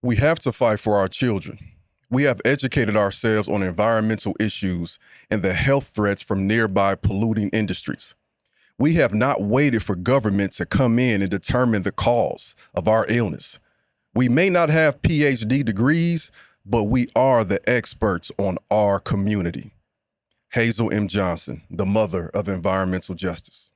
We have to fight for our children. We have educated ourselves on environmental issues and the health threats from nearby polluting industries. We have not waited for government to come in and determine the cause of our illness. We may not have PhD degrees, but we are the experts on our community. Hazel M. Johnson, the mother of environmental justice.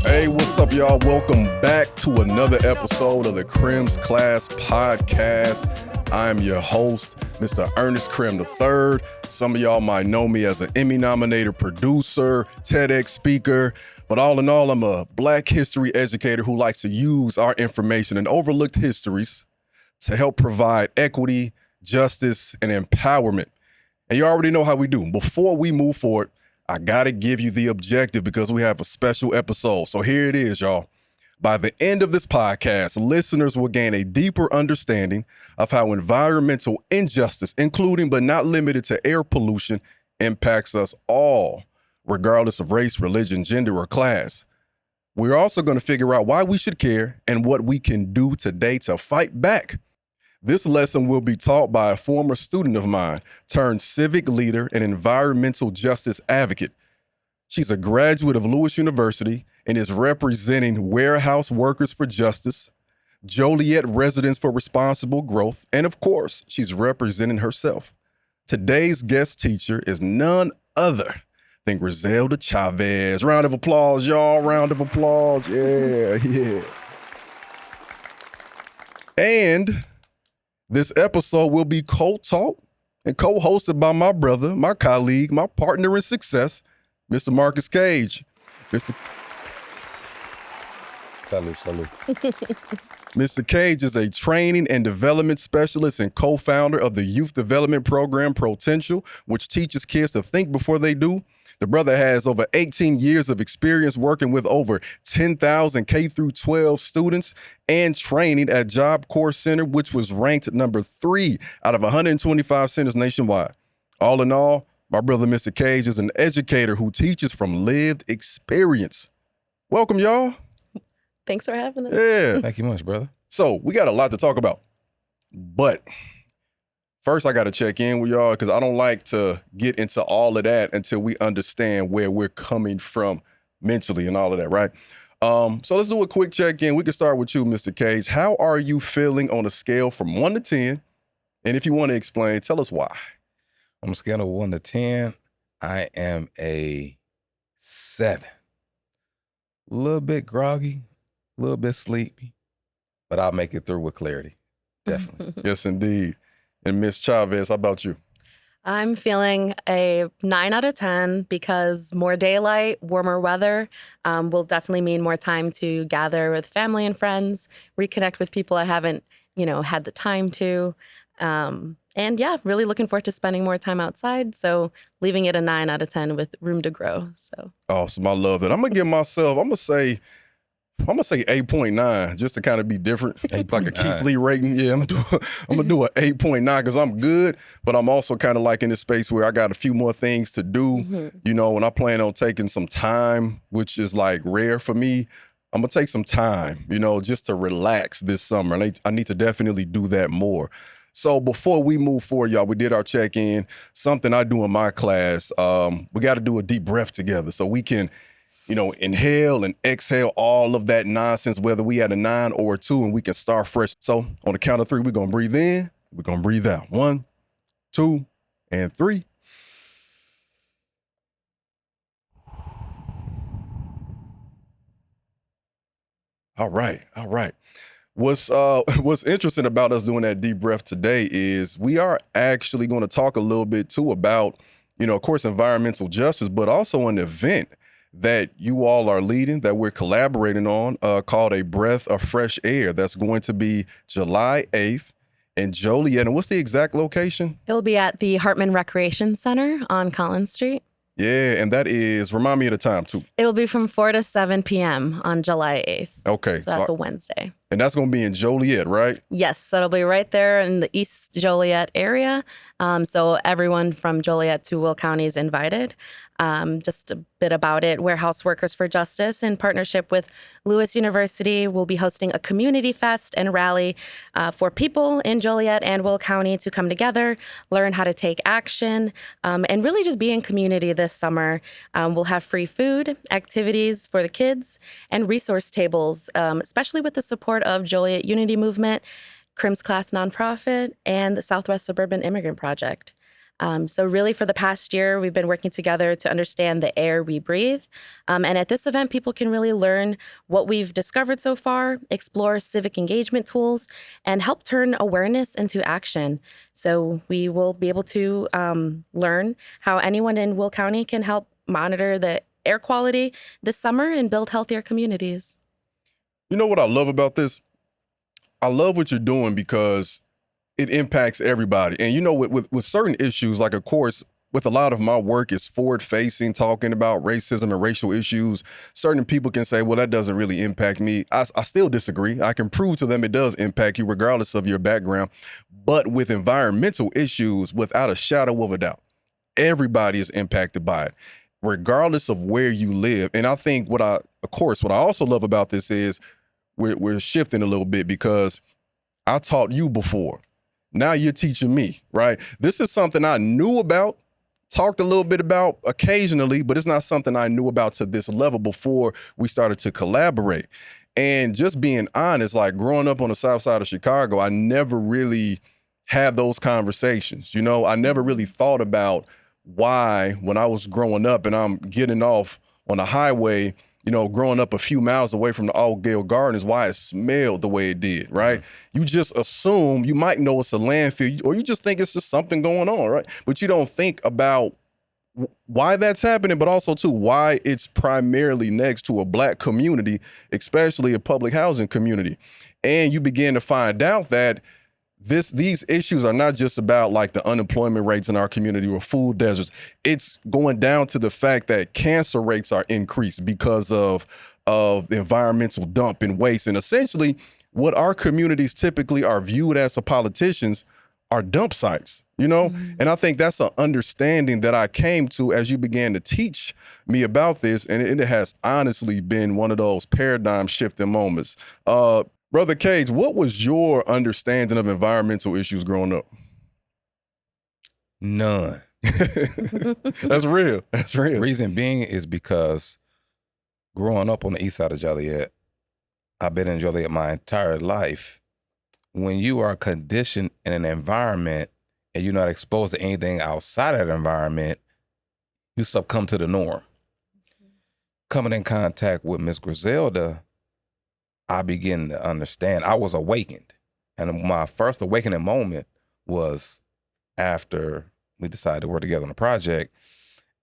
Hey, what's up, y'all? Welcome back to another episode of the Crim's Class Podcast. I'm your host, Mr. Ernest Crim III. Some of y'all might know me as an Emmy-nominated producer, TEDx speaker, but all in all, I'm a Black history educator who likes to use our information and overlooked histories to help provide equity, justice, and empowerment. And you already know how we do. Before we move forward, I gotta give you the objective because we have a special episode. So here it is, y'all. By the end of this podcast, listeners will gain a deeper understanding of how environmental injustice, including but not limited to air pollution, impacts us all, regardless of race, religion, gender, or class. We're also going to figure out why we should care and what we can do today to fight back. This lesson will be taught by a former student of mine turned civic leader and environmental justice advocate. She's a graduate of Lewis University and is representing Warehouse Workers for Justice, Joliet Residents for Responsible Growth, and of course, she's representing herself. Today's guest teacher is none other than Griselda Chavez. Round of applause, y'all. Round of applause. Yeah. And this episode will be co-taught and co-hosted by my brother, my colleague, my partner in success, Mr. Marcus Cage. Salute. Mr. Cage is a training and development specialist and co-founder of the youth development program Potential, which teaches kids to think before they do. The brother has over 18 years of experience working with over 10,000 K through 12 students and training at Job Corps Center, which was ranked number 3 out of 125 centers nationwide. All in all, my brother, Mr. Cage, is an educator who teaches from lived experience. Welcome, y'all. Thanks for having us. Yeah. Thank you much, brother. So we got a lot to talk about, but first I got to check in with y'all because I don't like to get into all of that until we understand where we're coming from mentally and all of that, right? So let's do a quick check-in. We can start with you, Mr. Cage. How are you feeling on a scale from 1 to 10? And if you want to explain, tell us why. On a scale of 1 to 10, I am a 7. A little bit groggy, a little bit sleepy, but I'll make it through with clarity. Definitely. Yes, indeed. And Miss Chavez, how about you? I'm feeling a 9 out of 10 because more daylight, warmer weather will definitely mean more time to gather with family and friends, reconnect with people I haven't, had the time to. And yeah, really looking forward to spending more time outside. So leaving it a 9 out of 10 with room to grow. So awesome. I love that. I'm going to say 8.9 just to kind of be different. Like a Keith Lee rating. Yeah, I'm gonna do an 8.9 because I'm good, but I'm also kind of like in this space where I got a few more things to do, and I plan on taking some time, which is like rare for me. I'm gonna take some time, just to relax this summer. And I need to definitely do that more. So before we move forward, y'all, we did our check-in. Something I do in my class, we got to do a deep breath together so we can inhale and exhale all of that nonsense, whether we had a 9 or a 2, and we can start fresh. So on the count of 3, we're going to breathe in, we're going to breathe out. 1, 2, and 3. All right. What's interesting about us doing that deep breath today is we are actually going to talk a little bit too about, of course, environmental justice, but also an event that you all are leading, that we're collaborating on, called A Breath of Fresh Air. That's going to be July 8th in Joliet. And what's the exact location? It'll be at the Hartman Recreation Center on Collins Street. Yeah, and that is, remind me of the time too. It'll be from 4 to 7 p.m. on July 8th. Okay. So that's a Wednesday. And that's going to be in Joliet, right? Yes, that'll be right there in the East Joliet area. So everyone from Joliet to Will County is invited. Just a bit about it. Warehouse Workers for Justice, in partnership with Lewis University, will be hosting a community fest and rally for people in Joliet and Will County to come together, learn how to take action, and really just be in community this summer. We'll have free food, activities for the kids, and resource tables, especially with the support of Joliet Unity Movement, Crim's Class Nonprofit, and the Southwest Suburban Immigrant Project. So really for the past year, we've been working together to understand the air we breathe. And at this event, people can really learn what we've discovered so far, explore civic engagement tools, and help turn awareness into action. So we will be able to learn how anyone in Will County can help monitor the air quality this summer and build healthier communities. You know what I love about this? I love what you're doing because it impacts everybody. And you know, with certain issues, like of course, with a lot of my work is forward facing, talking about racism and racial issues. Certain people can say, well, that doesn't really impact me. I still disagree. I can prove to them it does impact you regardless of your background. But with environmental issues, without a shadow of a doubt, everybody is impacted by it, regardless of where you live. And I think what I also love about this is we're shifting a little bit because I taught you before. Now you're teaching me, right? This is something I knew about, talked a little bit about occasionally, but it's not something I knew about to this level before we started to collaborate. And just being honest, like growing up on the south side of Chicago, I never really had those conversations. You know, I never really thought about why, when I was growing up and I'm getting off on the highway, you know, growing up a few miles away from the Altgeld Gardens, why it smelled the way it did, right? Mm-hmm. You just assume, you might know it's a landfill, or you just think it's just something going on, right? But you don't think about why that's happening, but also too, why it's primarily next to a Black community, especially a public housing community. And you begin to find out that these issues are not just about like the unemployment rates in our community or food deserts. It's going down to the fact that cancer rates are increased because of the environmental dump and waste. And essentially what our communities typically are viewed as to politicians are dump sites, you know? Mm-hmm. And I think that's an understanding that I came to as you began to teach me about this. And it has honestly been one of those paradigm shifting moments. Brother Cage, what was your understanding of environmental issues growing up? None. That's real. That's real. Reason being is because growing up on the east side of Joliet, I've been in Joliet my entire life. When you are conditioned in an environment and you're not exposed to anything outside of that environment, you succumb to the norm. Coming in contact with Miss Griselda, I began to understand. I was awakened. And my first awakening moment was after we decided to work together on a project.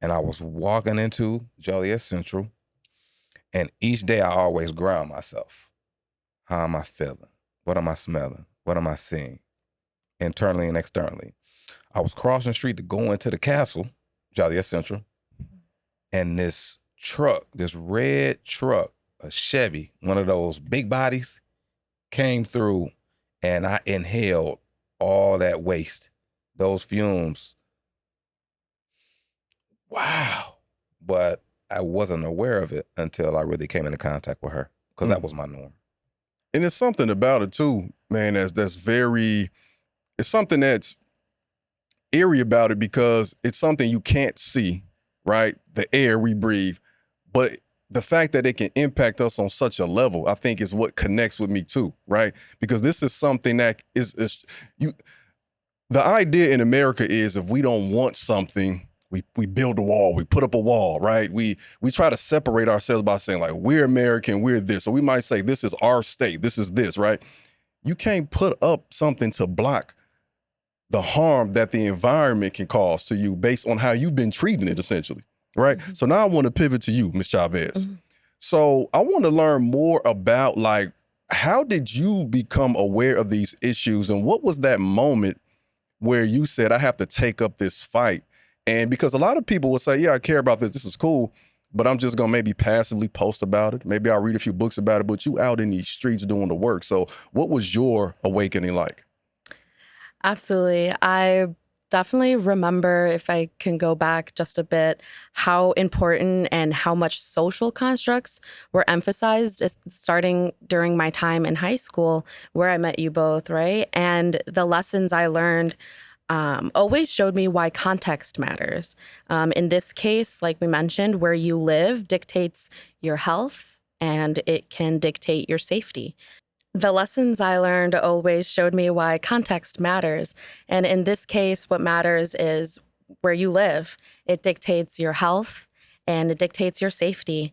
And I was walking into Joliet Central. And each day I always ground myself. How am I feeling? What am I smelling? What am I seeing? Internally and externally. I was crossing the street to go into the castle, Joliet Central. And this truck, this red truck, a Chevy, one of those big bodies, came through, and I inhaled all that waste, those fumes. Wow. But I wasn't aware of it until I really came into contact with her, because that was my norm. And it's something about it too, man, that's very, it's something that's eerie about it because it's something you can't see, right? The air we breathe. But the fact that it can impact us on such a level, I think is what connects with me too, right? Because this is something that is you. The idea in America is if we don't want something, we build a wall, we put up a wall, right? We try to separate ourselves by saying like, we're American, we're this. So we might say this is our state, this is this, right? You can't put up something to block the harm that the environment can cause to you based on how you've been treating it, essentially. Right. Mm-hmm. So now I want to pivot to you, Ms. Chavez. Mm-hmm. So I want to learn more about like, how did you become aware of these issues? And what was that moment where you said, I have to take up this fight? And because a lot of people will say, yeah, I care about this. This is cool. but I'm just gonna maybe passively post about it. Maybe I'll read a few books about it, but you out in these streets doing the work. So what was your awakening like? Absolutely. I definitely remember, if I can go back just a bit, how important and how much social constructs were emphasized starting during my time in high school, where I met you both, right? And the lessons I learned always showed me why context matters. In this case, like we mentioned, where you live dictates your health and it can dictate your safety. The lessons I learned always showed me why context matters. And in this case, what matters is where you live. It dictates your health and it dictates your safety.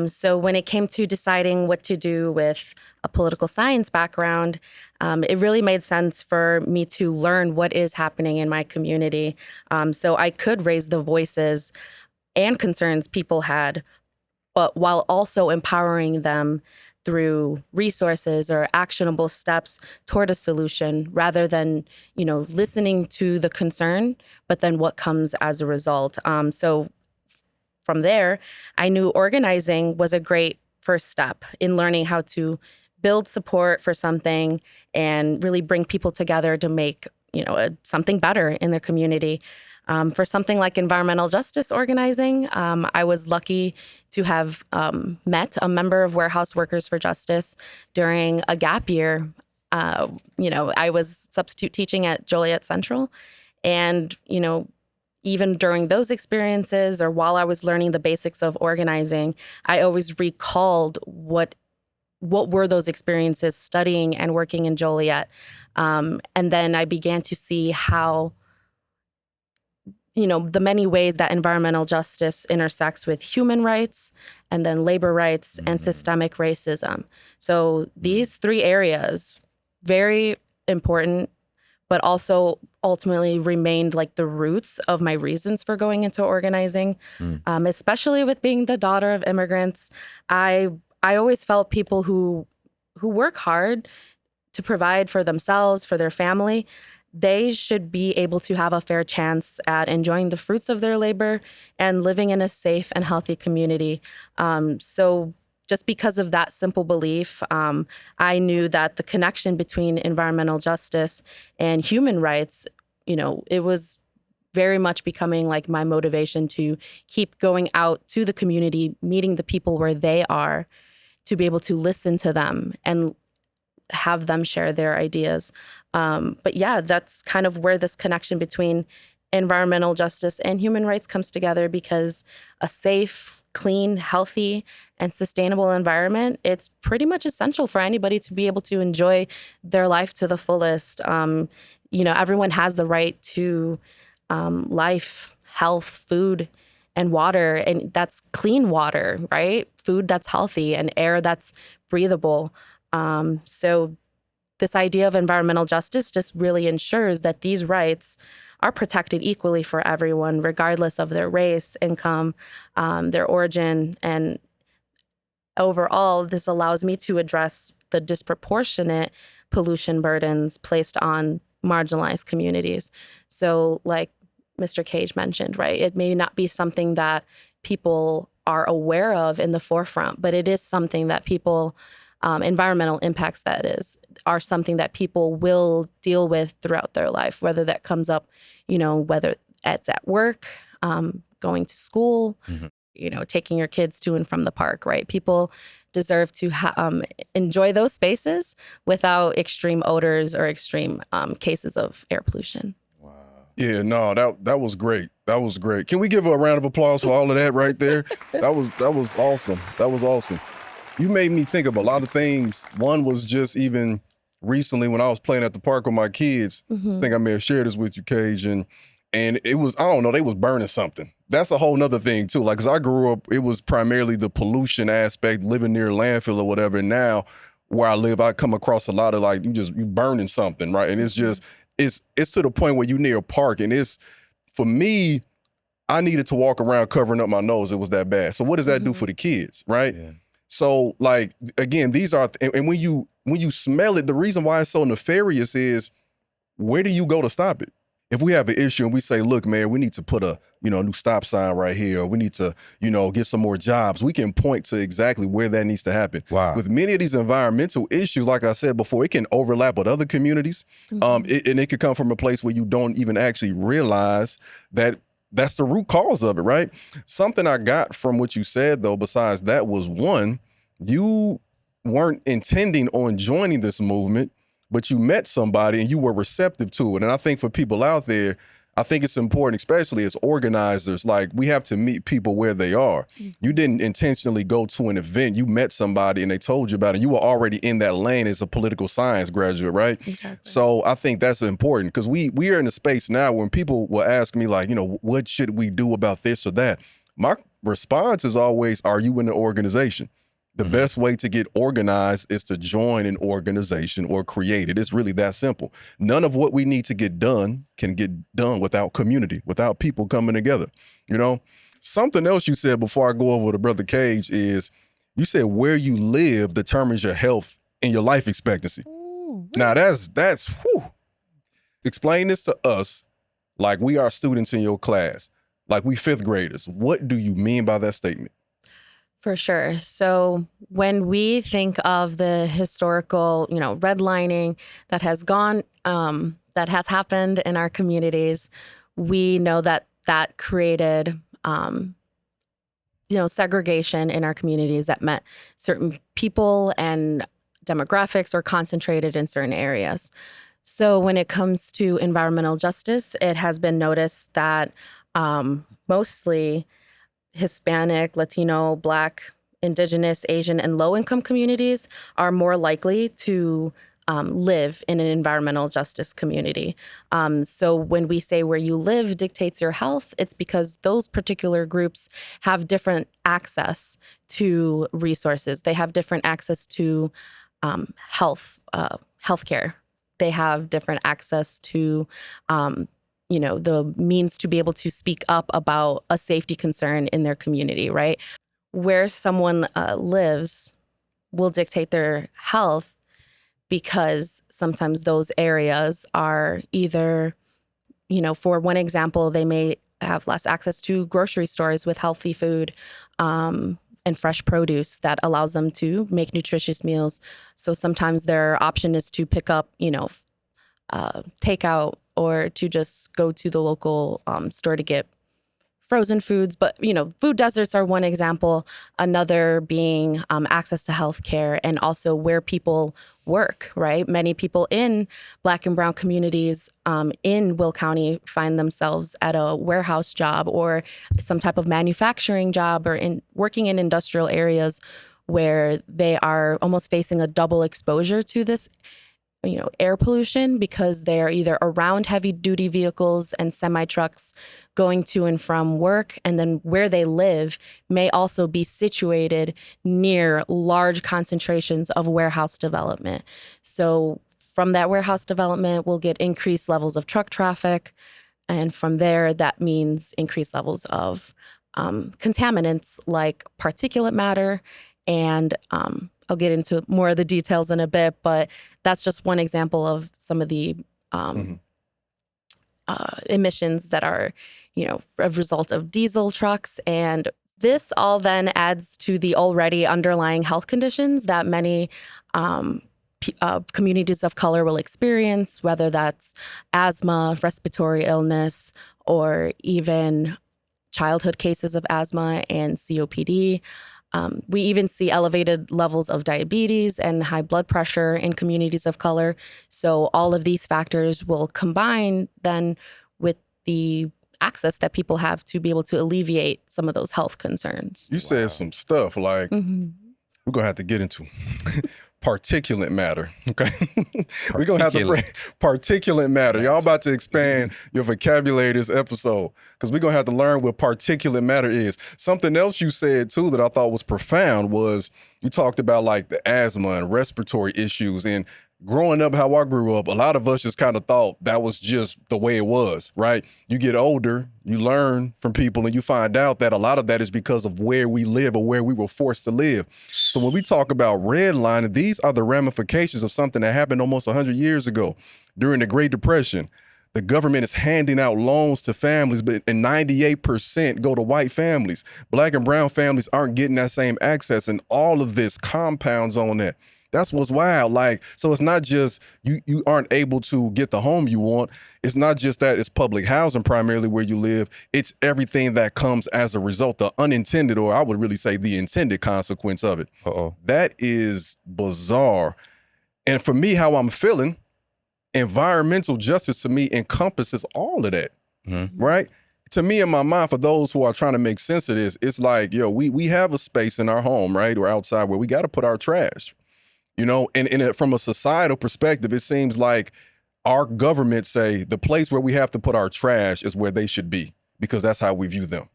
So when it came to deciding what to do with a political science background, it really made sense for me to learn what is happening in my community, so I could raise the voices and concerns people had, but while also empowering them through resources or actionable steps toward a solution, rather than, listening to the concern, but then what comes as a result. So from there, I knew organizing was a great first step in learning how to build support for something and really bring people together to make, something better in their community. For something like environmental justice organizing, I was lucky to have met a member of Warehouse Workers for Justice during a gap year. I was substitute teaching at Joliet Central, and, even during those experiences or while I was learning the basics of organizing, I always recalled what were those experiences studying and working in Joliet. And then I began to see how, the many ways that environmental justice intersects with human rights and then labor rights and systemic racism. So these three areas, very important, but also ultimately remained like the roots of my reasons for going into organizing, especially with being the daughter of immigrants. I always felt people who work hard to provide for themselves, for their family, they should be able to have a fair chance at enjoying the fruits of their labor and living in a safe and healthy community. So just because of that simple belief, I knew that the connection between environmental justice and human rights, it was very much becoming like my motivation to keep going out to the community, meeting the people where they are, to be able to listen to them and have them share their ideas. But yeah, that's kind of where this connection between environmental justice and human rights comes together, because a safe, clean, healthy, and sustainable environment, it's pretty much essential for anybody to be able to enjoy their life to the fullest. Everyone has the right to life, health, food, and water, and that's clean water, right? Food that's healthy and air that's breathable. So this idea of environmental justice just really ensures that these rights are protected equally for everyone, regardless of their race, income, their origin. And overall, this allows me to address the disproportionate pollution burdens placed on marginalized communities. So like Mr. Cage mentioned, right, it may not be something that people are aware of in the forefront, but it is something that people, environmental impacts that is, are something that people will deal with throughout their life, whether that comes up, whether it's at work, going to school, taking your kids to and from the park, right? People deserve to enjoy those spaces without extreme odors or extreme cases of air pollution. Wow. Yeah, no, that was great. That was great. Can we give a round of applause for all of that right there? That was awesome. That was awesome. You made me think of a lot of things. One was just even recently when I was playing at the park with my kids. I think I may have shared this with you, Cage, and it was, I don't know, they was burning something. That's a whole nother thing too. Like, 'cause I grew up, it was primarily the pollution aspect, living near a landfill or whatever. And now where I live, I come across a lot of like, you burning something, right? And it's just, it's to the point where you near a park, and it's, for me, I needed to walk around covering up my nose. It was that bad. So what does that do for the kids, right? Yeah. So like, again, these are, and when you smell it, the reason why it's so nefarious is, where do you go to stop it? If we have an issue and we say, look, man, we need to put a, new stop sign right here, or we need to, get some more jobs, we can point to exactly where that needs to happen. Wow. With many of these environmental issues, like I said before, it can overlap with other communities. And it could come from a place where you don't even actually realize that that's the root cause of it, right? Something I got from what you said, though, besides that, was one, you weren't intending on joining this movement, but you met somebody and you were receptive to it. And I think for people out there, I think it's important, especially as organizers, like we have to meet people where they are. You didn't intentionally go to an event. You met somebody and they told you about it. You were already in that lane as a political science graduate, right? Exactly. So I think that's important because we are in a space now when people will ask me like, what should we do about this or that? My response is always, are you in the organization? The best way to get organized is to join an organization or create it. It's really that simple. None of what we need to get done can get done without community, without people coming together. Something else you said before I go over to Brother Cage is you said where you live determines your health and your life expectancy. Now that's whew. Explain this to us like we are students in your class, like we fifth graders. What do you mean by that statement? For sure. So when we think of the historical, redlining that has that has happened in our communities, we know that created, segregation in our communities that meant certain people and demographics are concentrated in certain areas. So when it comes to environmental justice, it has been noticed that mostly Hispanic, Latino, Black, Indigenous, Asian, and low-income communities are more likely to live in an environmental justice community. So when we say where you live dictates your health, it's because those particular groups have different access to resources. They have different access to healthcare. They have different access to the means to be able to speak up about a safety concern in their community, right? Where someone lives will dictate their health because sometimes those areas are either, for one example, they may have less access to grocery stores with healthy food and fresh produce that allows them to make nutritious meals. So sometimes their option is to pick up, takeout or to just go to the local store to get frozen foods. But, food deserts are one example. Another being access to healthcare and also where people work, right? Many people in Black and Brown communities in Will County find themselves at a warehouse job or some type of manufacturing job or working in industrial areas where they are almost facing a double exposure to this air pollution because they are either around heavy duty vehicles and semi trucks going to and from work. And then where they live may also be situated near large concentrations of warehouse development. So from that warehouse development, we'll get increased levels of truck traffic. And from there, that means increased levels of contaminants like particulate matter and I'll get into more of the details in a bit, but that's just one example of some of the emissions that are, a result of diesel trucks. And this all then adds to the already underlying health conditions that many communities of color will experience, whether that's asthma, respiratory illness, or even childhood cases of asthma and COPD. We even see elevated levels of diabetes and high blood pressure in communities of color. So all of these factors will combine then with the access that people have to be able to alleviate some of those health concerns. You said some stuff like we're going to have to get into particulate matter, okay? We're going to have to bring particulate matter. Y'all about to expand your vocabulary this episode because we're going to have to learn what particulate matter is. Something else you said, too, that I thought was profound was you talked about, like, the asthma and respiratory issues. And growing up how I grew up, a lot of us just kind of thought that was just the way it was, right? You get older, you learn from people, and you find out that a lot of that is because of where we live or where we were forced to live. So when we talk about redlining, these are the ramifications of something that happened almost 100 years ago during the Great Depression. The government is handing out loans to families, but and 98% go to white families. Black and brown families aren't getting that same access, and all of this compounds on that. That's what's wild. Like, so it's not just you aren't able to get the home you want. It's not just that it's public housing primarily where you live. It's everything that comes as a result, the unintended, or I would really say the intended consequence of it. That is bizarre. And for me, how I'm feeling, environmental justice to me encompasses all of that, right? To me, in my mind, for those who are trying to make sense of this, it's like, yo, we have a space in our home, right, or outside where we got to put our trash. You know, and from a societal perspective, it seems like our government say the place where we have to put our trash is where they should be because that's how we view them.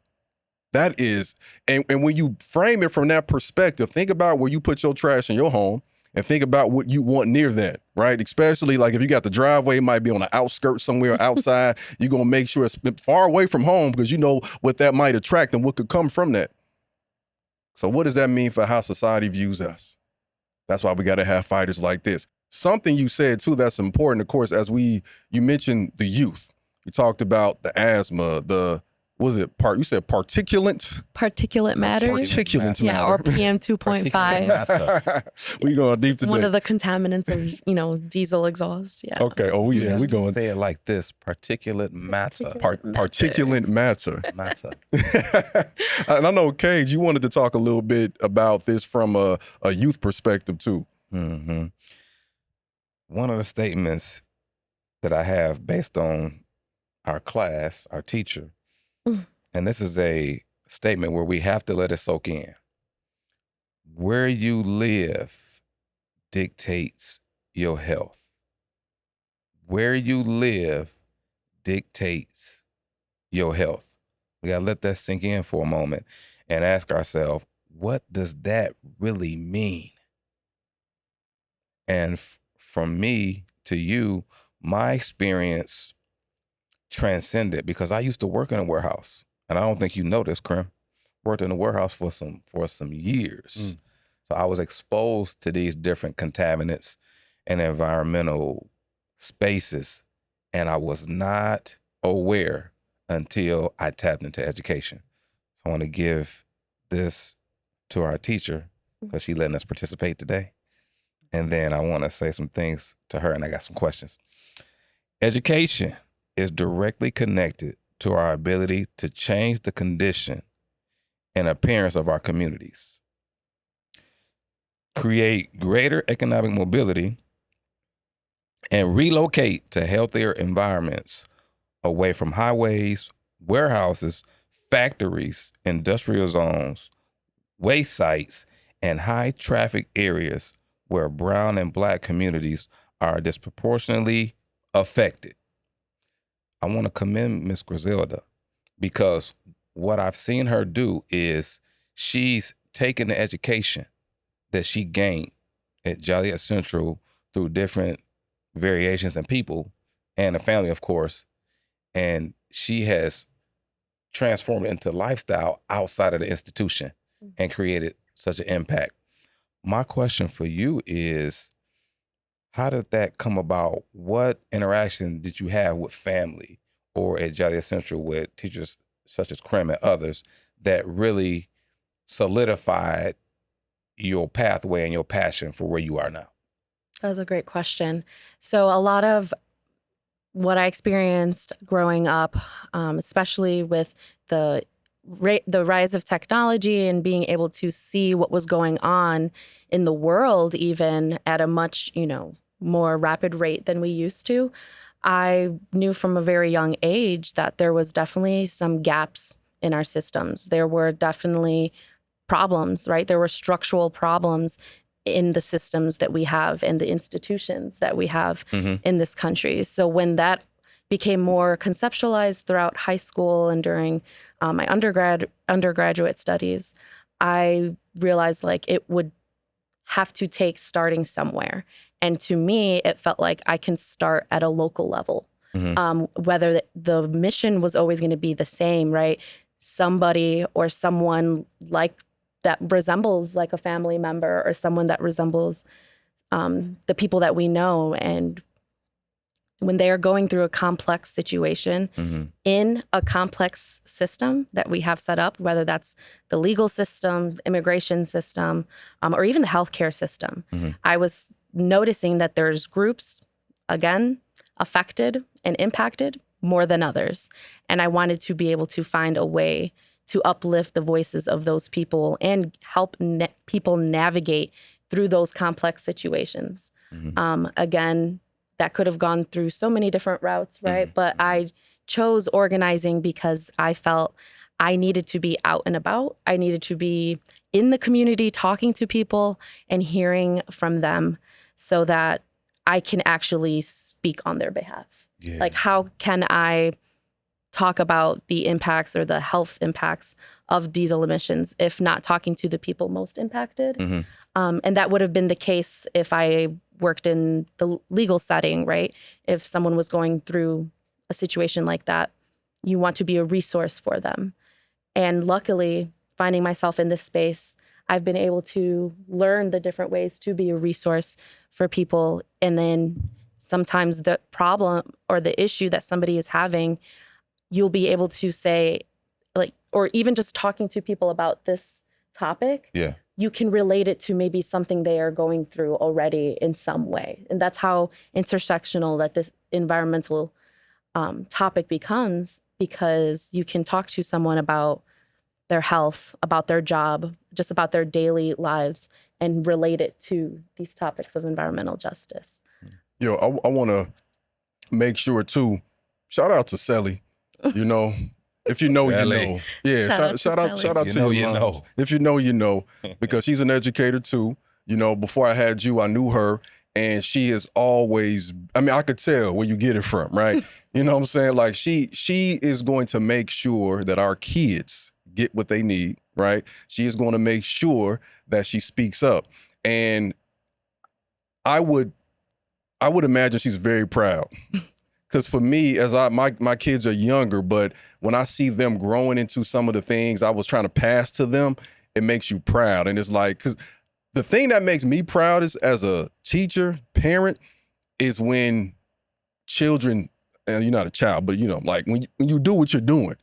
That is, and when you frame it from that perspective, think about where you put your trash in your home and think about what you want near that, right? Especially like if you got the driveway, it might be on the outskirts somewhere outside. You're going to make sure it's far away from home because you know what that might attract and what could come from that. So what does that mean for how society views us? That's why we got to have fighters like this. Something you said too that's important, of course, as you mentioned the youth. You talked about the asthma, you said particulate? Particulate matter. Particulate matter. Or PM 2.5. We going deep today. One of the contaminants of, diesel exhaust. Yeah. Okay. Oh, yeah, we going. Say it like this, particulate matter. Particulate matter. Matter. And I know, Cage, you wanted to talk a little bit about this from a youth perspective too. Mm-hmm. One of the statements that I have based on our class, our teacher, and this is a statement where we have to let it soak in. Where you live dictates your health. Where you live dictates your health. We got to let that sink in for a moment and ask ourselves, what does that really mean? And from me to you, my experience transcended because I used to work in a warehouse. And I don't think you know this, Crim. Worked in a warehouse for some years. So I was exposed to these different contaminants and environmental spaces. And I was not aware until I tapped into education. So I want to give this to our teacher because she's letting us participate today. And then I want to say some things to her, and I got some questions. Education is directly connected to our ability to change the condition and appearance of our communities, create greater economic mobility, and relocate to healthier environments away from highways, warehouses, factories, industrial zones, waste sites, and high traffic areas where brown and black communities are disproportionately affected. I want to commend Miss Griselda because what I've seen her do is she's taken the education that she gained at Joliet Central through different variations and people and a family, of course, and she has transformed it into lifestyle outside of the institution and created such an impact. My question for you is, how did that come about? What interaction did you have with family or at Joliet Central with teachers such as Crim and others that really solidified your pathway and your passion for where you are now? That was a great question. So a lot of what I experienced growing up, especially with the rise of technology and being able to see what was going on in the world, even at a much, more rapid rate than we used to, I knew from a very young age that there was definitely some gaps in our systems. There were definitely problems, right? There were structural problems in the systems that we have and the institutions that we have in this country. So when that became more conceptualized throughout high school and during my undergraduate studies, I realized like it would have to take starting somewhere. And to me, it felt like I can start at a local level, whether the mission was always going to be the same, right? Somebody or someone like that resembles like a family member or someone that resembles the people that we know and when they are going through a complex situation in a complex system that we have set up, whether that's the legal system, immigration system, or even the healthcare system. I was noticing that there's groups, again, affected and impacted more than others. And I wanted to be able to find a way to uplift the voices of those people and help people navigate through those complex situations. Again, that could have gone through so many different routes, right? But I chose organizing because I felt I needed to be out and about. I needed to be in the community, talking to people and hearing from them so that I can actually speak on their behalf. Yeah. Like, how can I talk about the impacts or the health impacts of diesel emissions if not talking to the people most impacted? And that would have been the case if I worked in the legal setting, right? If someone was going through a situation like that, you want to be a resource for them. And luckily, finding myself in this space, I've been able to learn the different ways to be a resource for people. And then sometimes the problem or the issue that somebody is having, you'll be able to say, like, or even just talking to people about this topic, you can relate it to maybe something they are going through already in some way. And that's how intersectional that this environmental topic becomes, because you can talk to someone about their health, about their job, just about their daily lives, and relate it to these topics of environmental justice. Yo, I want to make sure too, shout out to Sally, you know, if you know, you know. Yeah, shout out to your mom. If you know, you know, because she's an educator too. You know, before I had you, I knew her, and she is always, I mean, I could tell where you get it from, right? You know what I'm saying? Like, she is going to make sure that our kids get what they need, right? She is going to make sure that she speaks up. And I would imagine she's very proud. Because for me, as my kids are younger, but when I see them growing into some of the things I was trying to pass to them, it makes you proud. And it's like, because the thing that makes me proud is, as a teacher, parent, is when children, and you're not a child, but, you know, like when you do what you're doing.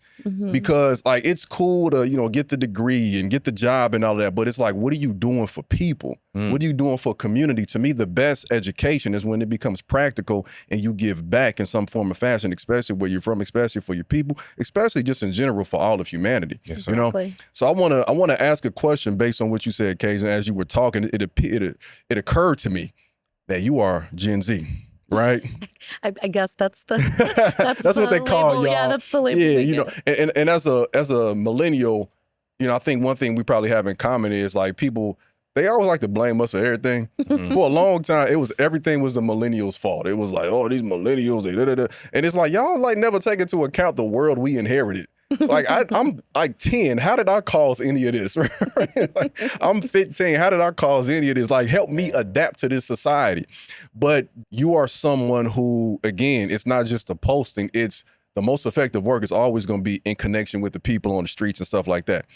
Because, like, it's cool to, you know, get the degree and get the job and all that, but it's like, what are you doing for people? What are you doing for community? To me, the best education is when it becomes practical and you give back in some form or fashion, especially where you're from, especially for your people, especially just in general for all of humanity. Yes, you know? So I want to ask a question based on what you said, Kaysen. As you were talking, it occurred to me that you are Gen Z. Right. I guess that's the that's what they call y'all. Yeah, that's the label. Yeah, you know, and as a millennial, you know, I think one thing we probably have in common is, like, people, they always like to blame us for everything. For a long time, everything was the millennials' fault. It was like, oh, these millennials, they da-da-da. And it's like, y'all like never take into account the world we inherited. Like, I'm like 10. How did I cause any of this? Like, I'm 15. How did I cause any of this? Like, help me adapt to this society. But you are someone who, again, it's not just the posting. It's the most effective work is always going to be in connection with the people on the streets and stuff like that.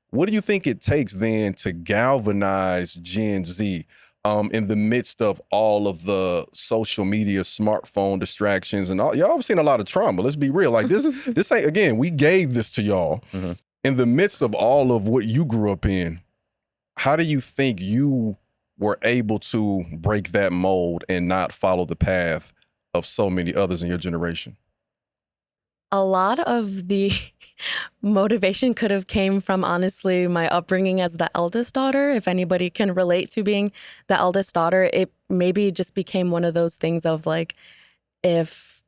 What do you think it takes then to galvanize Gen Z in the midst of all of the social media, smartphone distractions and all? Y'all have seen a lot of trauma. Let's be real. Like, this ain't, again, we gave this to y'all. In the midst of all of what you grew up in, how do you think you were able to break that mold and not follow the path of so many others in your generation? A lot of the motivation could have came from, honestly, my upbringing as the eldest daughter. If anybody can relate to being the eldest daughter, it maybe just became one of those things of, like, if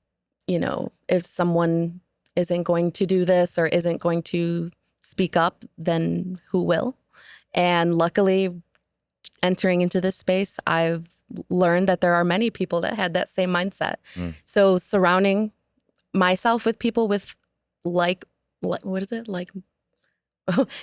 someone isn't going to do this or isn't going to speak up, then who will? And luckily, entering into this space, I've learned that there are many people that had that same mindset. So surrounding myself with people with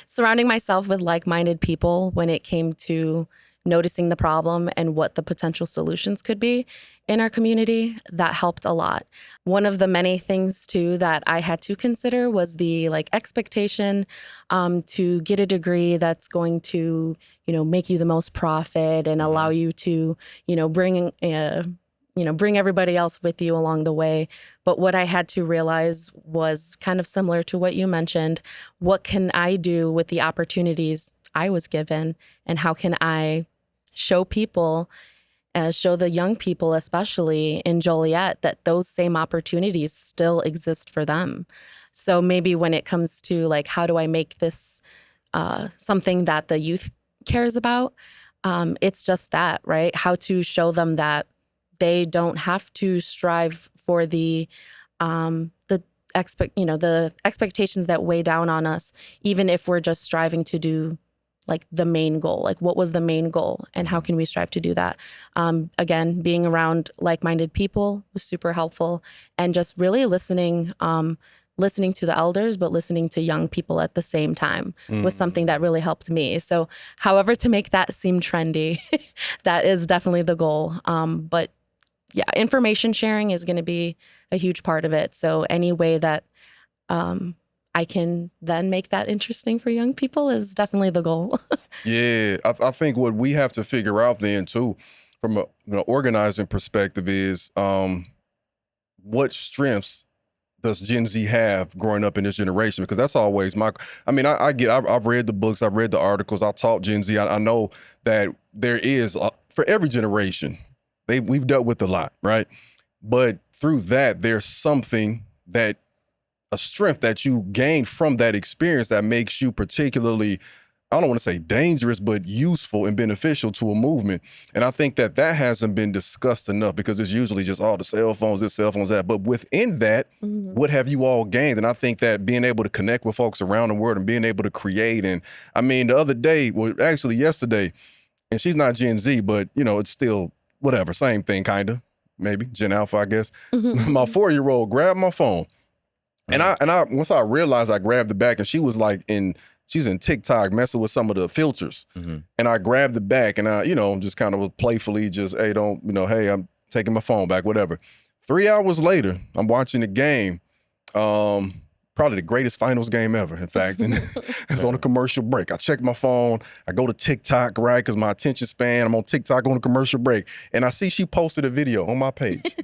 surrounding myself with like-minded people when it came to noticing the problem and what the potential solutions could be in our community, that helped a lot. One of the many things too that I had to consider was the expectation to get a degree that's going to, make you the most profit and allow you to, bring bring everybody else with you along the way. But what I had to realize was kind of similar to what you mentioned. What can I do with the opportunities I was given? And how can I show people, show the young people, especially in Joliet, that those same opportunities still exist for them? So maybe when it comes to like, how do I make this something that the youth cares about? It's just that, right? How to show them that they don't have to strive for the expectations that weigh down on us, even if we're just striving to do like the main goal. Like, what was the main goal, and how can we strive to do that? Again, being around like-minded people was super helpful, and just really listening to the elders, but listening to young people at the same time was something that really helped me. So however to make that seem trendy, that is definitely the goal. But yeah, information sharing is going to be a huge part of it. So any way that I can then make that interesting for young people is definitely the goal. Yeah, I think what we have to figure out then too, from an organizing perspective, is what strengths does Gen Z have growing up in this generation? Because that's always I've read the books, I've read the articles, I taught Gen Z. I know that there is, for every generation, we've dealt with a lot, right? But through that, there's something a strength that you gain from that experience that makes you particularly, I don't want to say dangerous, but useful and beneficial to a movement. And I think that hasn't been discussed enough, because it's usually just all the cell phones, this, cell phones, that. But within that, what have you all gained? And I think that being able to connect with folks around the world and being able to create. And I mean, the other day, well, actually yesterday, and she's not Gen Z, but it's still whatever, same thing, kind of, maybe Gen Alpha, I guess. My 4-year-old grabbed my phone. And I once I realized, I grabbed the back, and she was like she's in TikTok messing with some of the filters. And I grabbed the back, and I, just kind of playfully just, hey, hey, I'm taking my phone back, whatever. 3 hours later, I'm watching the game. Probably the greatest finals game ever, in fact. And it's on a commercial break. I check my phone. I go to TikTok, right? Because my attention span, I'm on TikTok on a commercial break. And I see she posted a video on my page.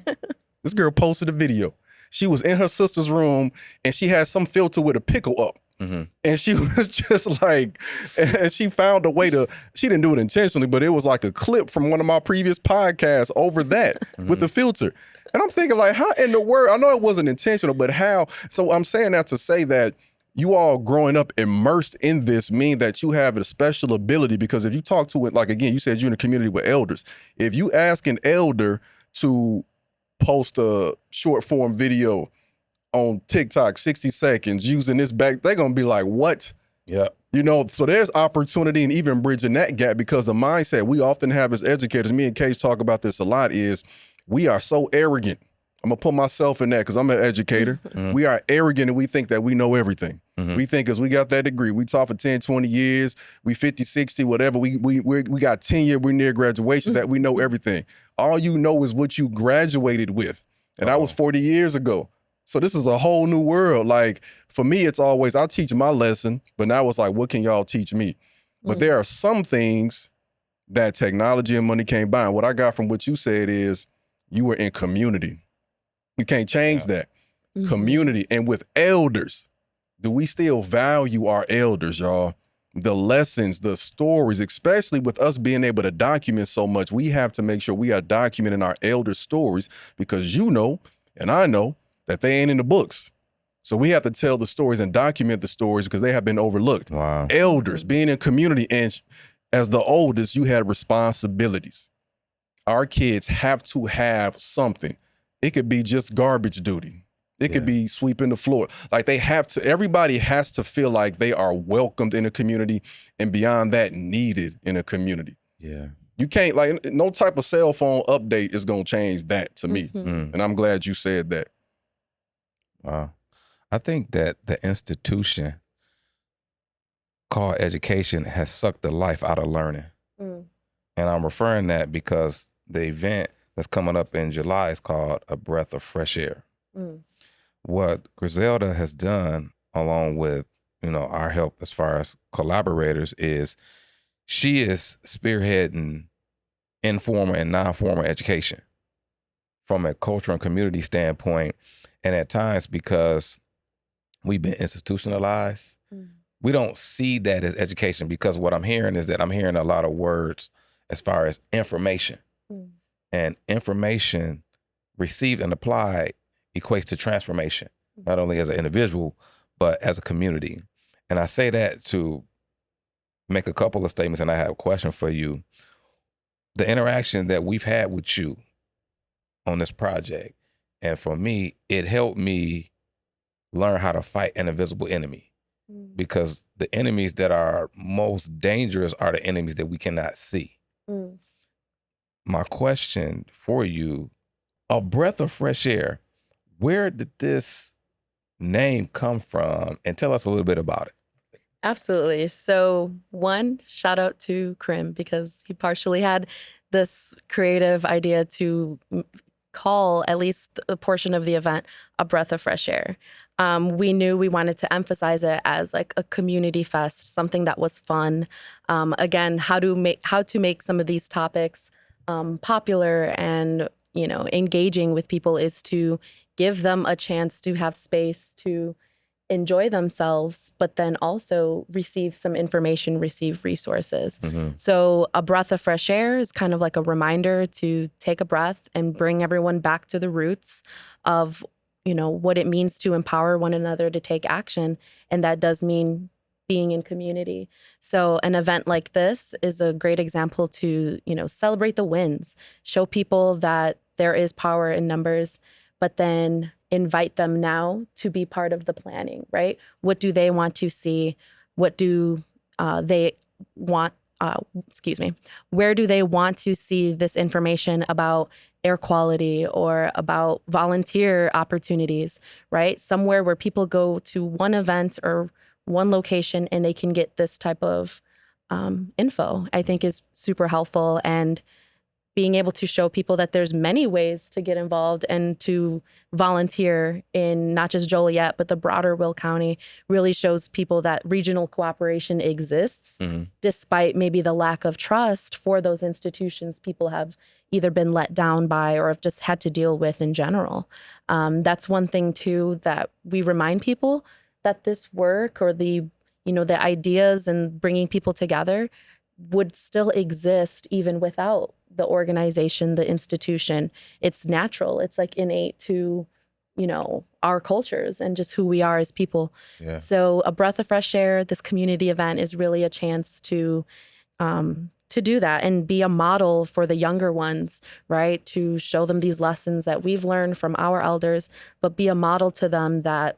This girl posted a video. She was in her sister's room, and she had some filter with a pickle up. And she was just like, and she found a way she didn't do it intentionally, but it was like a clip from one of my previous podcasts over that with the filter. And I'm thinking, like, how in the world, I know it wasn't intentional, but how? So I'm saying that to say that you all growing up immersed in this mean that you have a special ability, because if you talk to it, like, again, you said you're in a community with elders. If you ask an elder to post a short form video on TikTok, 60 seconds, using this back, they're going to be like, what? Yeah. So there's opportunity, and even bridging that gap, because the mindset we often have as educators, me and Case talk about this a lot, is we are so arrogant. I'm going to put myself in that because I'm an educator. We are arrogant, and we think that we know everything. We think because we got that degree, we taught for 10, 20 years, we 50, 60, whatever, we got tenure, we're near graduation, that we know everything. All you know is what you graduated with. And that was 40 years ago. So this is a whole new world. Like, for me, it's always, I teach my lesson, but now it's like, what can y'all teach me? But there are some things that technology and money can't buy. And what I got from what you said is you were in community. You can't change that. Community. And with elders, do we still value our elders, y'all? The lessons, the stories, especially with us being able to document so much, we have to make sure we are documenting our elders' stories, because and I know that they ain't in the books. So we have to tell the stories and document the stories, because they have been overlooked. Wow. Elders, being in community, and as the oldest, you had responsibilities. Our kids have to have something. It could be just garbage duty. It could be sweeping the floor. Like, everybody has to feel like they are welcomed in a community, and beyond that, needed in a community. Yeah. You can't, like, no type of cell phone update is going to change that to me. And I'm glad you said that. Wow. I think that the institution called education has sucked the life out of learning. And I'm referring that because the event that's coming up in July is called A Breath of Fresh Air. What Griselda has done, along with, our help as far as collaborators, is she is spearheading informal and non-formal education. from a culture and community standpoint. And at times, because we've been institutionalized, we don't see that as education, because what I'm hearing is that I'm hearing a lot of words as far as information. And information received and applied equates to transformation, not only as an individual, but as a community. And I say that to make a couple of statements, and I have a question for you. The interaction that we've had with you on this project, and for me, it helped me learn how to fight an invisible enemy, because the enemies that are most dangerous are the enemies that we cannot see. My question for you, a breath of fresh air, where did this name come from? And tell us a little bit about it. Absolutely. So one, shout out to Crim, because he partially had this creative idea to call at least a portion of the event a breath of fresh air. We knew we wanted to emphasize it as like a community fest, something that was fun. Again, how to make some of these topics popular and, engaging with people is to give them a chance to have space to enjoy themselves, but then also receive some information, receive resources. So a breath of fresh air is kind of like a reminder to take a breath and bring everyone back to the roots of, what it means to empower one another to take action. And that does mean being in community. So an event like this is a great example to, celebrate the wins, show people that there is power in numbers, but then invite them now to be part of the planning, right? What do they want to see? What do they want, where do they want to see this information about air quality or about volunteer opportunities, right? Somewhere where people go to one event or one location and they can get this type of info, I think is super helpful. And being able to show people that there's many ways to get involved and to volunteer in not just Joliet, but the broader Will County really shows people that regional cooperation exists, despite maybe the lack of trust for those institutions people have either been let down by or have just had to deal with in general. That's one thing too, that we remind people that this work or the ideas and bringing people together would still exist even without the organization, the institution. It's natural. It's like innate to, our cultures and just who we are as people. Yeah. So a breath of fresh air, this community event is really a chance to do that and be a model for the younger ones, right? To show them these lessons that we've learned from our elders, but be a model to them that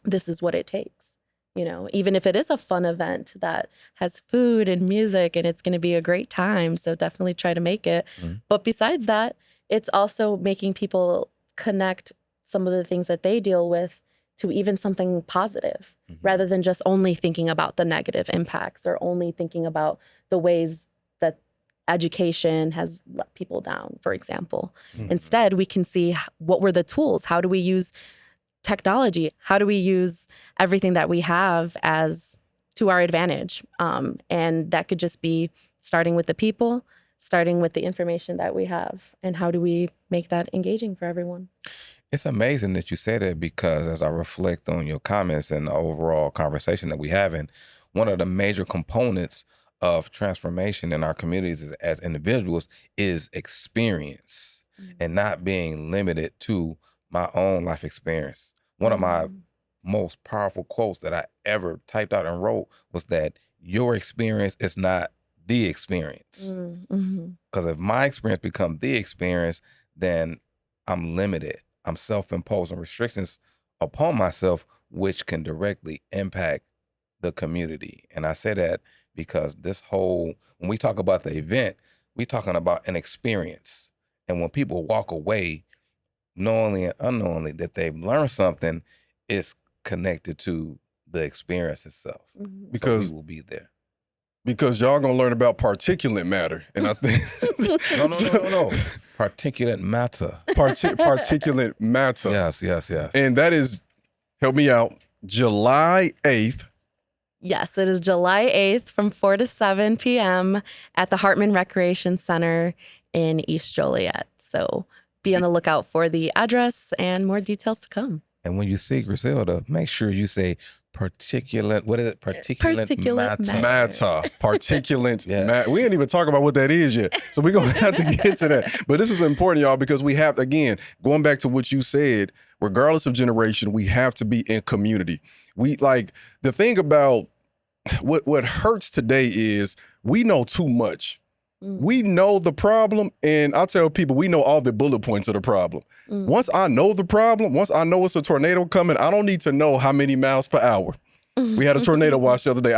this is what it takes. Even if it is a fun event that has food and music and it's going to be a great time. So definitely try to make it. But besides that, it's also making people connect some of the things that they deal with to even something positive, rather than just only thinking about the negative impacts or only thinking about the ways that education has let people down, for example. Instead, we can see what were the tools? How do we use technology? How do we use everything that we have as to our advantage? And that could just be starting with the people, starting with the information that we have, and how do we make that engaging for everyone? It's amazing that you say that, because as I reflect on your comments and the overall conversation that we having, one of the major components of transformation in our communities as individuals is experience, and not being limited to my own life experience. One of my most powerful quotes that I ever typed out and wrote was that your experience is not the experience. Because if my experience becomes the experience, then I'm limited. I'm self-imposing restrictions upon myself, which can directly impact the community. And I say that because when we talk about the event, we're talking about an experience. And when people walk away, knowingly and unknowingly, that they've learned something, is connected to the experience itself. Because so we will be there. Because y'all gonna learn about particulate matter, and I think no. Particulate matter. Particulate matter. Yes. And that is, help me out, July 8th. Yes, it is July 8th from 4 to 7 p.m. at the Hartman Recreation Center in East Joliet. So be on the lookout for the address and more details to come. And when you see Griselda, make sure you say particulate. What is it? Particulate matter. Matter, particulate Yeah. matter. We ain't even talk about what that is yet. So we're going to have to get to that. But this is important, y'all, because we have, again, going back to what you said, regardless of generation, we have to be in community. We like the thing about what hurts today is we know too much. We know the problem, and I tell people we know all the bullet points of the problem. Once I know the problem, once I know it's a tornado coming, I don't need to know how many miles per hour. We had a tornado watch the other day.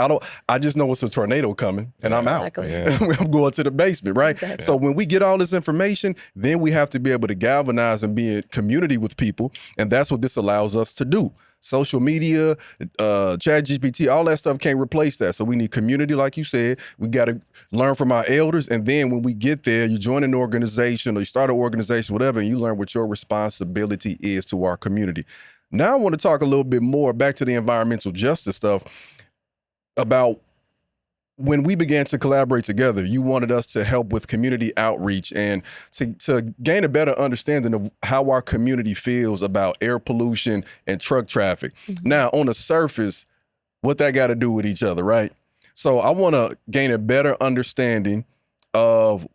I just know it's a tornado coming, and I'm out. Yeah. I'm going to the basement, right? Exactly. So when we get all this information, then we have to be able to galvanize and be in community with people, and that's what this allows us to do. Social media, ChatGPT, all that stuff can't replace that. So we need community, like you said. We got to learn from our elders. And then when we get there, you join an organization or you start an organization, whatever, and you learn what your responsibility is to our community. Now I want to talk a little bit more back to the environmental justice stuff about when we began to collaborate together. You wanted us to help with community outreach and to gain a better understanding of how our community feels about air pollution and truck traffic. Now, on the surface, what that got to do with each other, right? So I want to gain a better understanding of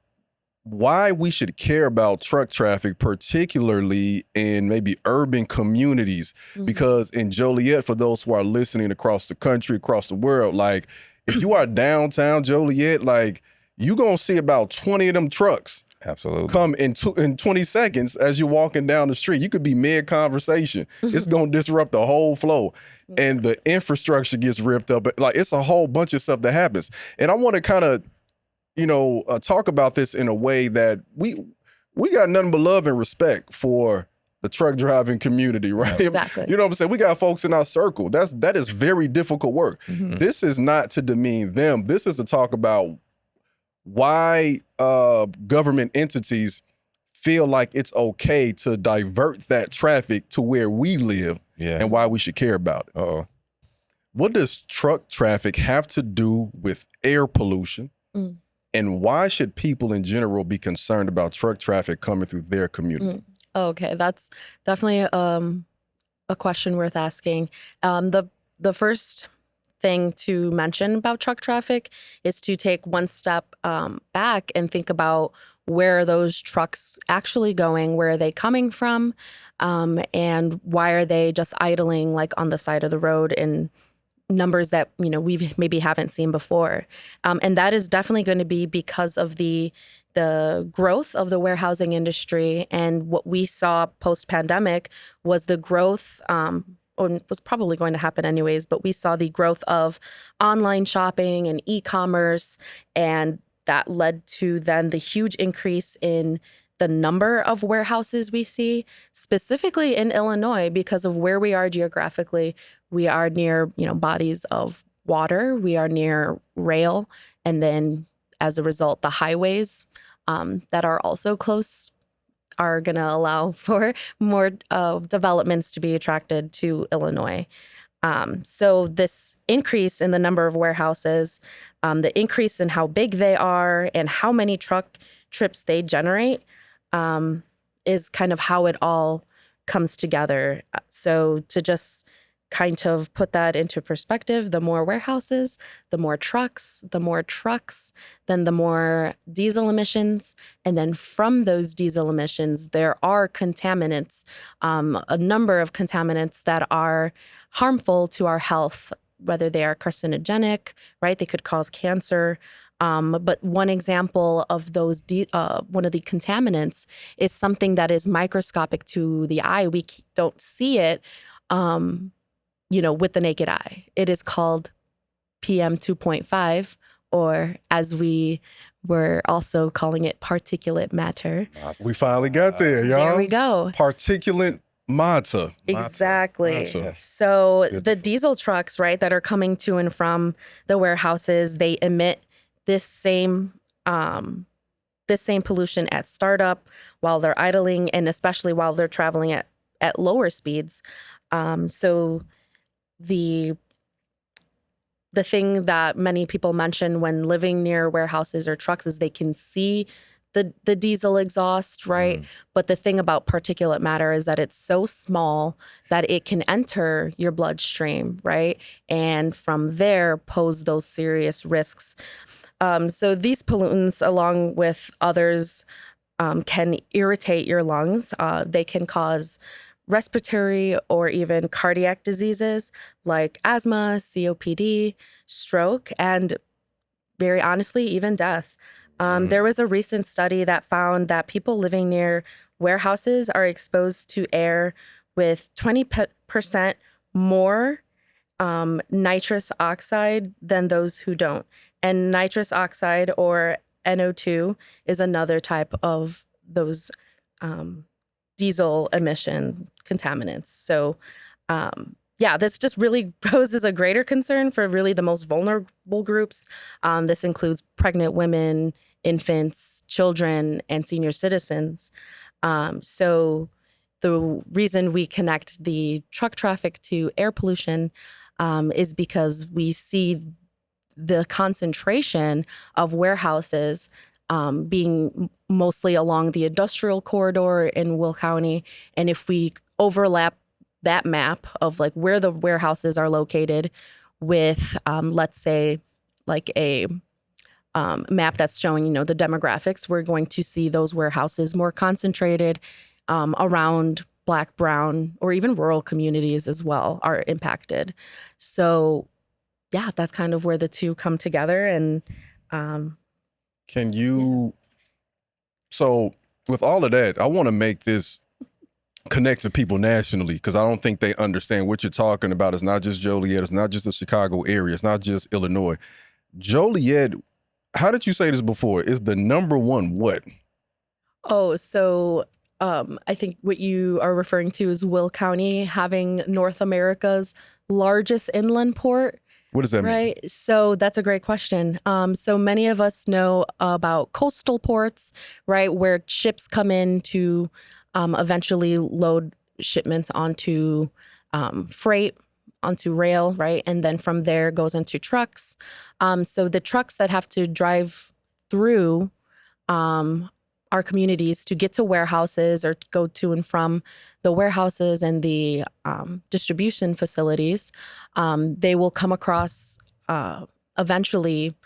why we should care about truck traffic, particularly in maybe urban communities. Because in Joliet, for those who are listening across the country, across the world, like, if you are downtown Joliet, like, you gonna see about 20 of them trucks Absolutely. come in 20 seconds as you're walking down the street. You could be mid-conversation. It's gonna disrupt the whole flow. And the infrastructure gets ripped up. Like, it's a whole bunch of stuff that happens. And I want to kind of, talk about this in a way that we got nothing but love and respect for the truck driving community, right? Exactly. You know what I'm saying? We got folks in our circle. That is very difficult work. This is not to demean them. This is to talk about why government entities feel like it's okay to divert that traffic to where we live and why we should care about it. Uh-oh. What does truck traffic have to do with air pollution? And why should people in general be concerned about truck traffic coming through their community? Okay, that's definitely a question worth asking. The first thing to mention about truck traffic is to take one step back and think about where are those trucks actually going, where are they coming from, and why are they just idling like on the side of the road in numbers that we maybe haven't seen before. And that is definitely going to be because of the growth of the warehousing industry. And what we saw post-pandemic was the growth, or was probably going to happen anyways, but we saw the growth of online shopping and e-commerce, and that led to then the huge increase in the number of warehouses we see, specifically in Illinois, because of where we are geographically. We are near, bodies of water. We are near rail. And then as a result, the highways that are also close are going to allow for more developments to be attracted to Illinois. So this increase in the number of warehouses, the increase in how big they are and how many truck trips they generate is kind of how it all comes together. So to just kind of put that into perspective, the more warehouses, the more trucks, then the more diesel emissions. And then from those diesel emissions, there are contaminants, a number of contaminants that are harmful to our health, whether they are carcinogenic, right? They could cause cancer. But one example of those, one of the contaminants is something that is microscopic to the eye. We don't see it, with the naked eye. It is called PM 2.5, or as we were also calling it, particulate matter. We finally got there, y'all. There we go. Particulate matter. Exactly. Matter. So the diesel trucks, right, that are coming to and from the warehouses, they emit this same pollution at startup while they're idling, and especially while they're traveling at lower speeds. So the thing that many people mention when living near warehouses or trucks is they can see the diesel exhaust, right? But the thing about particulate matter is that it's so small that it can enter your bloodstream, right? And from there pose those serious risks. So these pollutants, along with others, can irritate your lungs. They can cause respiratory or even cardiac diseases like asthma, COPD, stroke, and very honestly, even death. There was a recent study that found that people living near warehouses are exposed to air with 20% more nitrous oxide than those who don't. And nitrous oxide, or NO2, is another type of those diesel emission contaminants. So, yeah, this just really poses a greater concern for really the most vulnerable groups. This includes pregnant women, infants, children, and senior citizens. So the reason we connect the truck traffic to air pollution is because we see the concentration of warehouses being mostly along the industrial corridor in Will County. And if we overlap that map of like where the warehouses are located with, let's say, like a map that's showing, you know, the demographics, we're going to see those warehouses more concentrated around Black, Brown, or even rural communities as well are impacted. So, yeah, that's kind of where the two come together. And Can you, so with all of that, I want to make this connect to people nationally, because I don't think they understand what you're talking about. It's not just Joliet. It's not just the Chicago area. It's not just Illinois. Joliet, how did you say this before? Is the number one what? Oh, so I think what you are referring to is Will County having North America's largest inland port. What does that mean? Right. So that's a great question. So many of us know about coastal ports, right, where ships come in to eventually load shipments onto freight, onto rail, right? And then from there goes into trucks. So the trucks that have to drive through our communities to get to warehouses or to go to and from the warehouses and the distribution facilities, they will come across eventually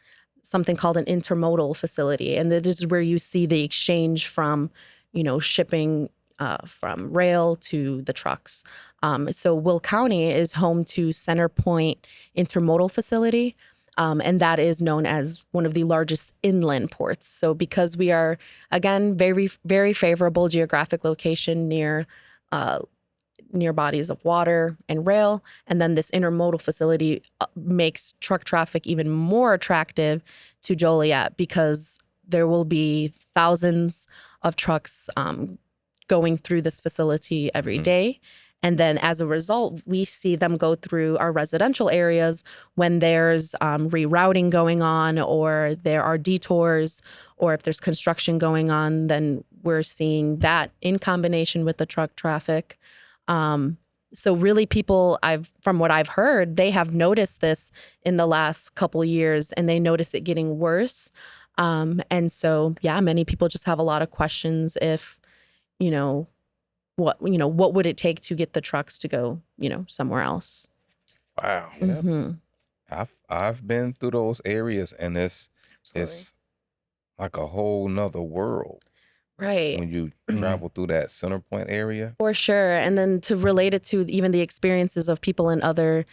something called an intermodal facility. And that is where you see the exchange from, you know, shipping from rail to the trucks. So Will County is home to Center Point Intermodal Facility. And that is known as one of the largest inland ports. So because we are, again, very, very favorable geographic location near bodies of water and rail, and then this intermodal facility makes truck traffic even more attractive to Joliet, because there will be thousands of trucks going through this facility every day. And then as a result, we see them go through our residential areas when there's rerouting going on, or there are detours, or if there's construction going on, then we're seeing that in combination with the truck traffic. So really people, from what I've heard, they have noticed this in the last couple years, and they notice it getting worse. And so, yeah, many people just have a lot of questions if, what would it take to get the trucks to go, somewhere else? Wow. Mm-hmm. I've been through those areas, and it's like a whole nother world. Right. When you travel through that Center Point area. For sure. And then to relate it to even the experiences of people in other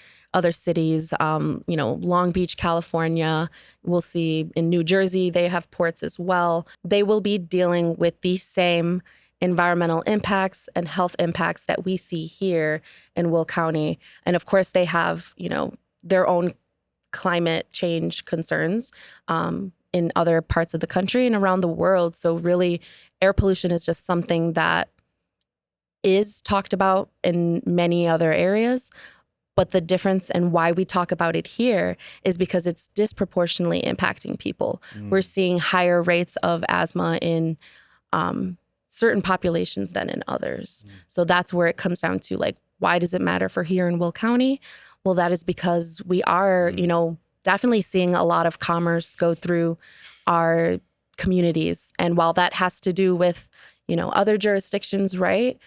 cities, Long Beach, California, we'll see in New Jersey, they have ports as well. They will be dealing with these same environmental impacts and health impacts that we see here in Will County. And of course, they have, their own climate change concerns in other parts of the country and around the world. So really, air pollution is just something that is talked about in many other areas. But the difference and why we talk about it here is because it's disproportionately impacting people. We're seeing higher rates of asthma in certain populations than in others. So that's where it comes down to, like, why does it matter for here in Will County? Well, that is because we are, definitely seeing a lot of commerce go through our communities. And while that has to do with, other jurisdictions, right?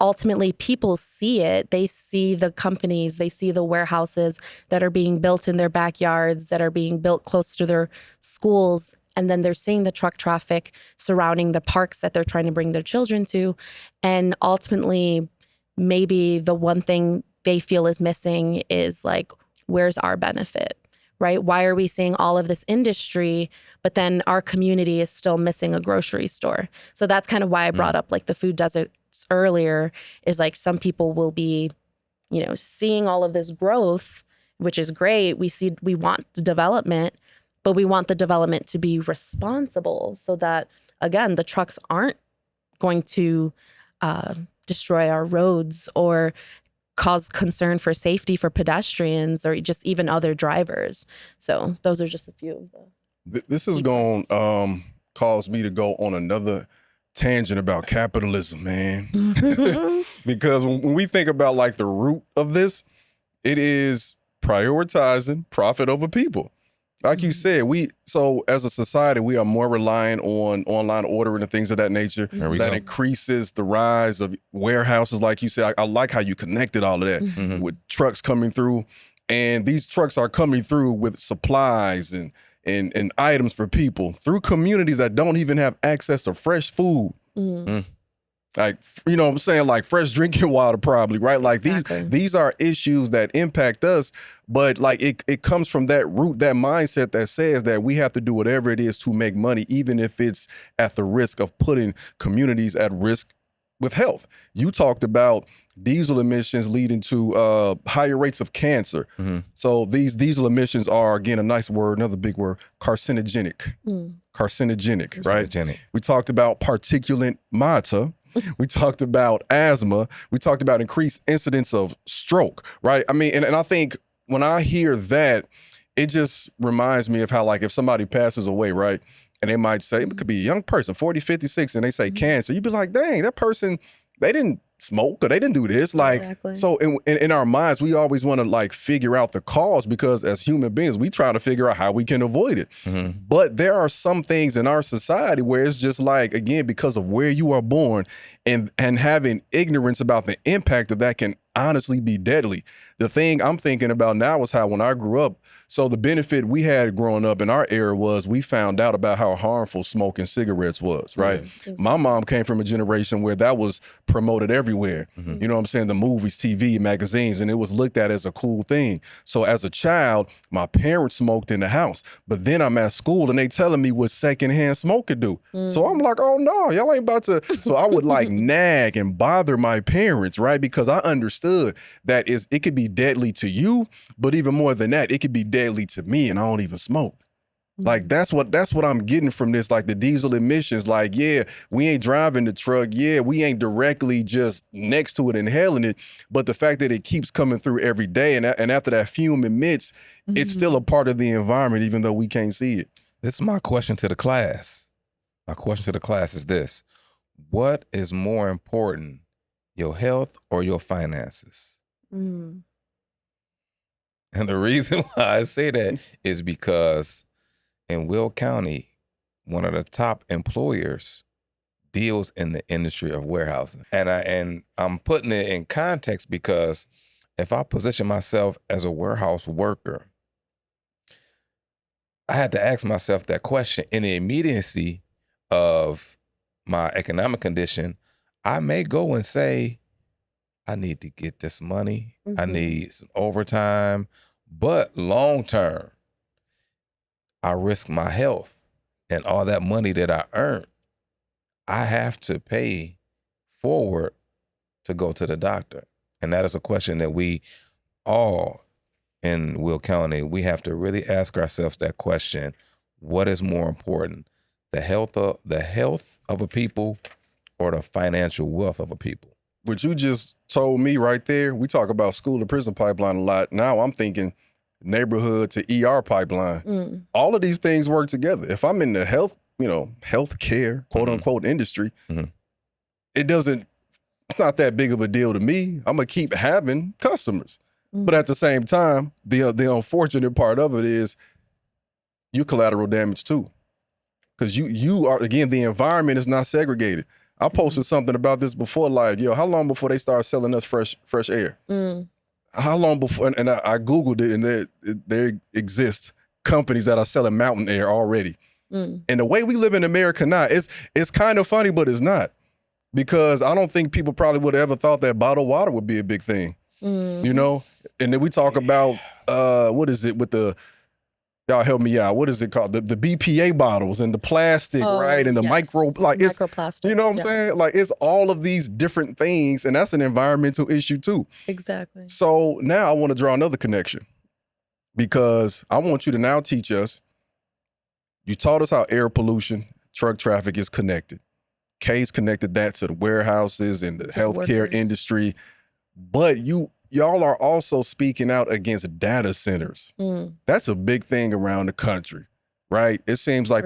Ultimately, people see it. They see the companies, they see the warehouses that are being built in their backyards, that are being built close to their schools. And then they're seeing the truck traffic surrounding the parks that they're trying to bring their children to. And ultimately, maybe the one thing they feel is missing is like, where's our benefit, right? Why are we seeing all of this industry, but then our community is still missing a grocery store? So that's kind of why I brought up like the food deserts earlier, is like some people will be, seeing all of this growth, which is great. We want the development, but we want the development to be responsible so that, again, the trucks aren't going to destroy our roads or cause concern for safety for pedestrians or just even other drivers. So those are just a few of the This is going to cause me to go on another tangent about capitalism, man. Because when we think about like the root of this, it is prioritizing profit over people. Like you said, so as a society, we are more reliant on online ordering and things of that nature. That increases the rise of warehouses. Like you said, I like how you connected all of that with trucks coming through. And these trucks are coming through with supplies and items for people through communities that don't even have access to fresh food. Like, what I'm saying? Like fresh drinking water probably, right? Like these are issues that impact us, but like it comes from that root, that mindset that says that we have to do whatever it is to make money, even if it's at the risk of putting communities at risk with health. You talked about diesel emissions leading to higher rates of cancer. So these diesel emissions are, again, a nice word, another big word, carcinogenic. Carcinogenic, right? We talked about particulate matter. We talked about asthma. We talked about increased incidence of stroke, right? I mean, and I think when I hear that, it just reminds me of how, like, if somebody passes away, right? And they might say, it could be a young person, 40, 56, and they say cancer. You'd be like, dang, that person, they didn't smoke or they didn't do this. Like, so in our minds, we always want to like figure out the cause, because as human beings, we try to figure out how we can avoid it. But there are some things in our society where it's just like, again, because of where you are born and having ignorance about the impact of that can honestly be deadly. The thing I'm thinking about now is how when I grew up, so the benefit we had growing up in our era was we found out about how harmful smoking cigarettes was, right? My mom came from a generation where that was promoted everywhere. You know what I'm saying? The movies, TV, magazines, and it was looked at as a cool thing. So as a child, my parents smoked in the house, but then I'm at school and they telling me what secondhand smoke could do. So I'm like, oh no, y'all ain't about to. So I would like nag and bother my parents, right? Because I understood that it could be deadly to you, but even more than that, it could be deadly to me, and I don't even smoke. Like that's what I'm getting from this, like the diesel emissions. Like, yeah, we ain't driving the truck. Yeah, we ain't directly just next to it inhaling it, but the fact that it keeps coming through every day, and after that fume emits, it's still a part of the environment, even though we can't see it. This is my question to the class. My question to the class is this: what is more important, your health or your finances? And the reason why I say that is because in Will County, one of the top employers deals in the industry of warehousing. And I'm putting it in context because if I position myself as a warehouse worker, I had to ask myself that question. In the immediacy of my economic condition, I may go and say, I need to get this money. I need some overtime. But long term, I risk my health and all that money that I earned. I have to pay forward to go to the doctor. And that is a question that we all in Will County, we have to really ask ourselves that question. What is more important, the health of a people or the financial wealth of a people? What you just told me right there, we talk about school to prison pipeline a lot. Now I'm thinking neighborhood to ER pipeline. All of these things work together. If I'm in the healthcare, quote unquote, industry, it's not that big of a deal to me. I'm gonna keep having customers. But at the same time, the unfortunate part of it is you collateral damage too. Because you are, again, the environment is not segregated. I posted something about this before, like, yo, how long before they start selling us fresh air? How long before? And I Googled it, and there exist companies that are selling mountain air already. And the way we live in America now, it's kind of funny, but it's not. Because I don't think people probably would have ever thought that bottled water would be a big thing, you know? And then we talk about, what is it with the, y'all help me out, what is it called? The BPA bottles and the plastic, right? And the microplastics. You know what I'm saying? Like, it's all of these different things, and that's an environmental issue too. Exactly. So now I want to draw another connection, because I want you to now teach us, you taught us how air pollution, truck traffic is connected. Kay's connected that to the warehouses and the healthcare industry. But y'all are also speaking out against data centers. That's a big thing around the country, right? It seems like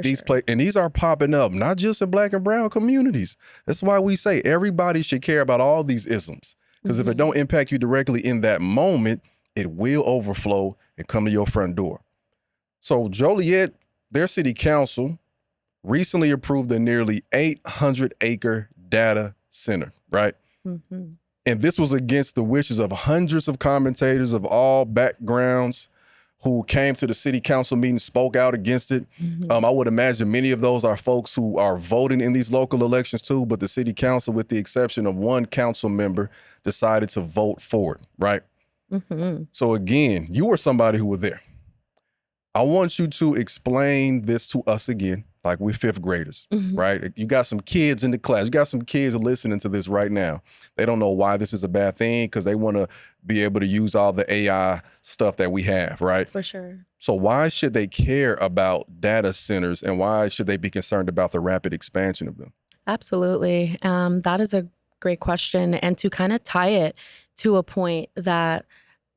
and these are popping up, not just in Black and brown communities. That's why we say everybody should care about all these isms. Because if it don't impact you directly in that moment, it will overflow and come to your front door. So Joliet, their city council, recently approved a nearly 800-acre data center, right? And this was against the wishes of hundreds of commentators of all backgrounds who came to the city council meeting, spoke out against it. I would imagine many of those are folks who are voting in these local elections too, but the city council, with the exception of one council member, decided to vote for it, right? So again, you were somebody who were there. I want you to explain this to us again, like we're fifth graders, right? You got some kids in the class. You got some kids listening to this right now. They don't know why this is a bad thing, because they want to be able to use all the AI stuff that we have, right? For sure. So why should they care about data centers, and why should they be concerned about the rapid expansion of them? Absolutely. That is a great question. And to kind of tie it to a point that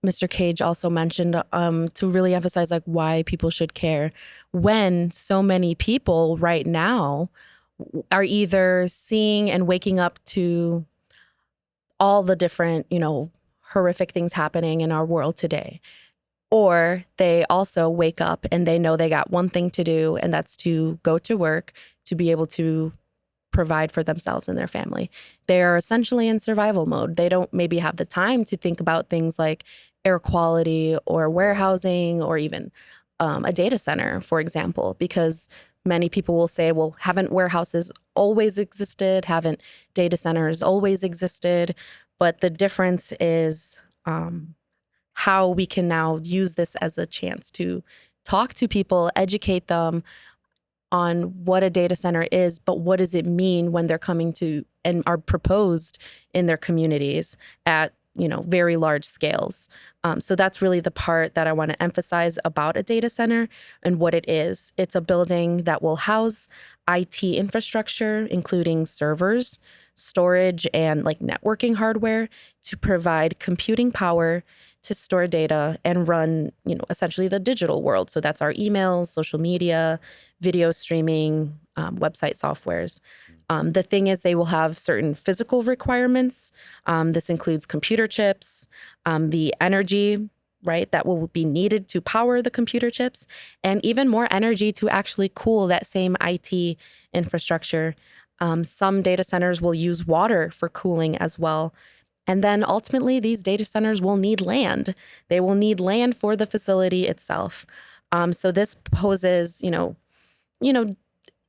Mr. Cage also mentioned, to really emphasize like why people should care, when so many people right now are either seeing and waking up to all the different, horrific things happening in our world today, or they also wake up and they know they got one thing to do, and that's to go to work to be able to provide for themselves and their family. They are essentially in survival mode. They don't maybe have the time to think about things like air quality or warehousing, or even a data center, for example, because many people will say, well, haven't warehouses always existed? Haven't data centers always existed? But the difference is how we can now use this as a chance to talk to people, educate them on what a data center is, but what does it mean when they're coming to and are proposed in their communities at very large scales. So that's really the part that I want to emphasize about a data center and what it is. It's a building that will house IT infrastructure, including servers, storage, and like networking hardware to provide computing power to store data and run, essentially the digital world. So that's our emails, social media, video streaming, website softwares. The thing is, they will have certain physical requirements. This includes computer chips, the energy, right, that will be needed to power the computer chips, and even more energy to actually cool that same IT infrastructure. Some data centers will use water for cooling as well. And then ultimately, these data centers will need land. They will need land for the facility itself. So this poses,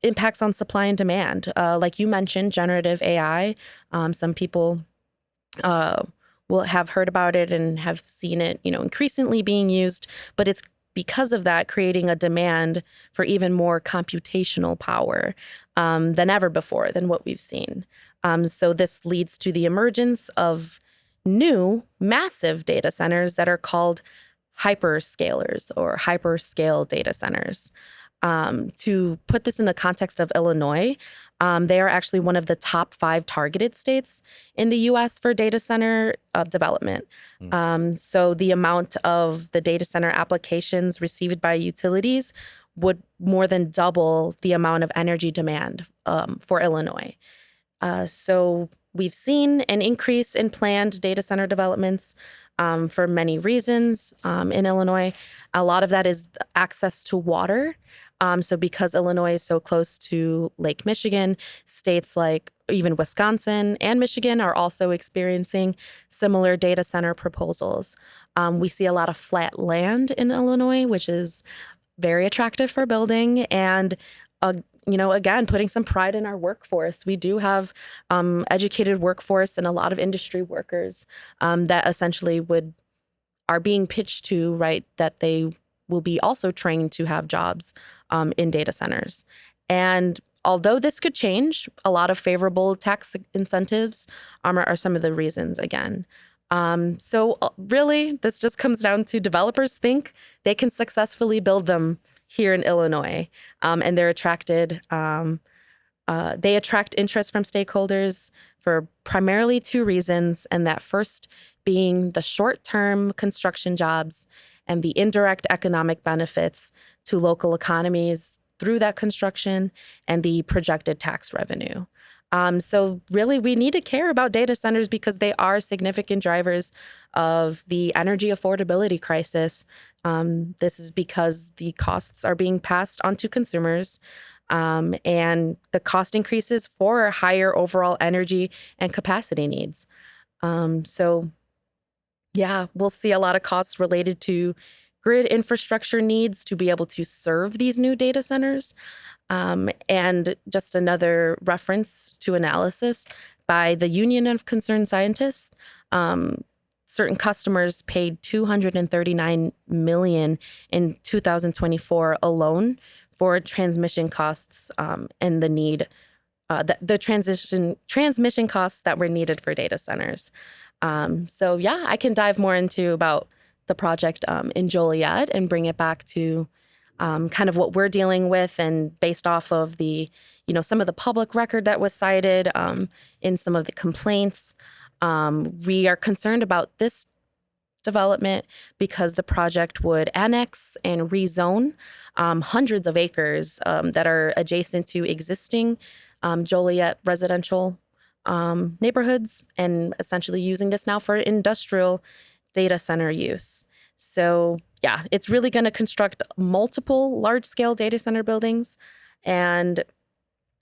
impacts on supply and demand. Like you mentioned, generative AI. Some people will have heard about it and have seen it, increasingly being used. But it's because of that creating a demand for even more computational power than ever before, than what we've seen. So this leads to the emergence of new massive data centers that are called hyperscalers or hyperscale data centers. To put this in the context of Illinois, they are actually one of the top 5 targeted states in the U.S. for data center development. So the amount of the data center applications received by utilities would more than double the amount of energy demand for Illinois. So we've seen an increase in planned data center developments for many reasons in Illinois. A lot of that is access to water. So because Illinois is so close to Lake Michigan, states like even Wisconsin and Michigan are also experiencing similar data center proposals. We see a lot of flat land in Illinois, which is very attractive for building, and again, putting some pride in our workforce. We do have educated workforce and a lot of industry workers that essentially are being pitched to, right, that they will be also trained to have jobs in data centers. And although this could change, a lot of favorable tax incentives are some of the reasons again. So really, this just comes down to developers think they can successfully build them here in Illinois, and they attract interest from stakeholders for primarily two reasons, and that first being the short-term construction jobs and the indirect economic benefits to local economies through that construction and the projected tax revenue. So really, we need to care about data centers because they are significant drivers of the energy affordability crisis. This is because the costs are being passed on to consumers, and the cost increases for higher overall energy and capacity needs. So yeah, we'll see a lot of costs related to grid infrastructure needs to be able to serve these new data centers. And just another reference to analysis by the Union of Concerned Scientists, certain customers paid $239 million in 2024 alone for transmission costs and the need, the transmission costs that were needed for data centers. So yeah, I can dive more into about the project in Joliet and bring it back to kind of what we're dealing with, and based off of the, some of the public record that was cited in some of the complaints. We are concerned about this development because the project would annex and rezone hundreds of acres that are adjacent to existing Joliet residential neighborhoods, and essentially using this now for industrial data center use. So yeah, it's really going to construct multiple large-scale data center buildings, and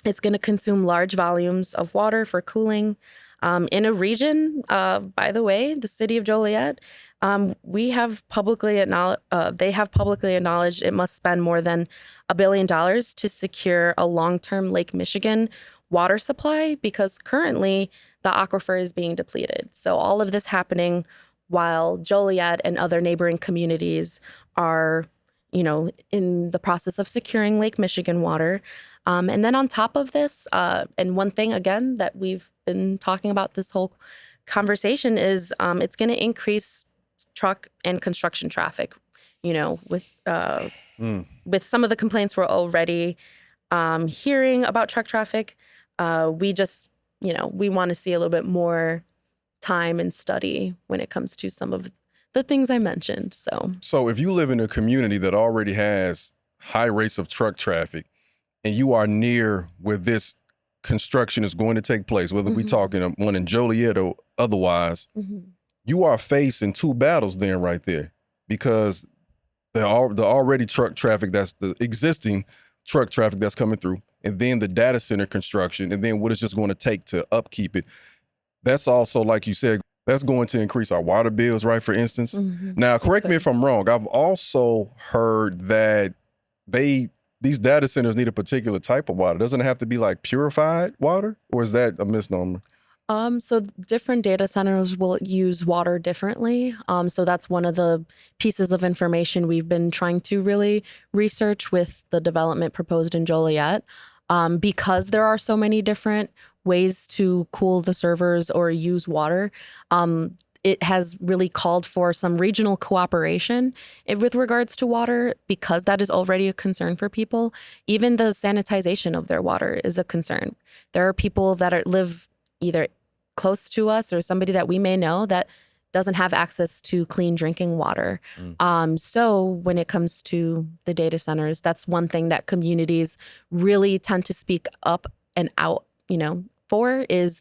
it's going to consume large volumes of water for cooling. In a region, by the way, the city of Joliet, they have publicly acknowledged it must spend more than $1 billion to secure a long-term Lake Michigan water supply, because currently the aquifer is being depleted. So all of this happening while Joliet and other neighboring communities are, in the process of securing Lake Michigan water. And then on top of this, and one thing, again, that we've been talking about this whole conversation is it's going to increase truck and construction traffic, with some of the complaints we're already hearing about truck traffic. We just, we want to see a little bit more time and study when it comes to some of the things I mentioned. So if you live in a community that already has high rates of truck traffic and you are near where this construction is going to take place, whether we're talking one in Joliet or otherwise, you are facing two battles then right there, because the already truck traffic, that's the existing truck traffic that's coming through, and then the data center construction, and then what it's just going to take to upkeep it. That's also, like you said, that's going to increase our water bills, right? For instance. Now, correct me if I'm wrong. I've also heard that these data centers need a particular type of water. Doesn't it have to be like purified water, or is that a misnomer? So different data centers will use water differently. So that's one of the pieces of information we've been trying to really research with the development proposed in Joliet. Because there are so many different ways to cool the servers or use water, it has really called for some regional cooperation with regards to water, because that is already a concern for people. Even the sanitization of their water is a concern. There are people that live either close to us or somebody that we may know that doesn't have access to clean drinking water. So when it comes to the data centers, that's one thing that communities really tend to speak up and out, for, is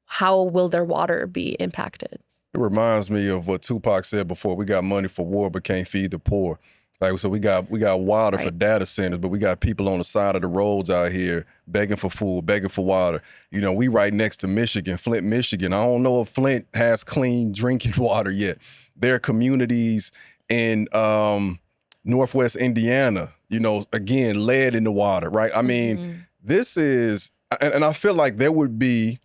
how will their water be impacted? It reminds me of what Tupac said before: we got money for war, but can't feed the poor. Like, so we got water for Right. data centers, but we got people on the side of the roads out here begging for food, begging for water. You know, we right next to Michigan, Flint, Michigan. I don't know if Flint has clean drinking water yet. There are communities in Northwest Indiana, you know, again, lead in the water, right? I mean, this is, and I feel like there would be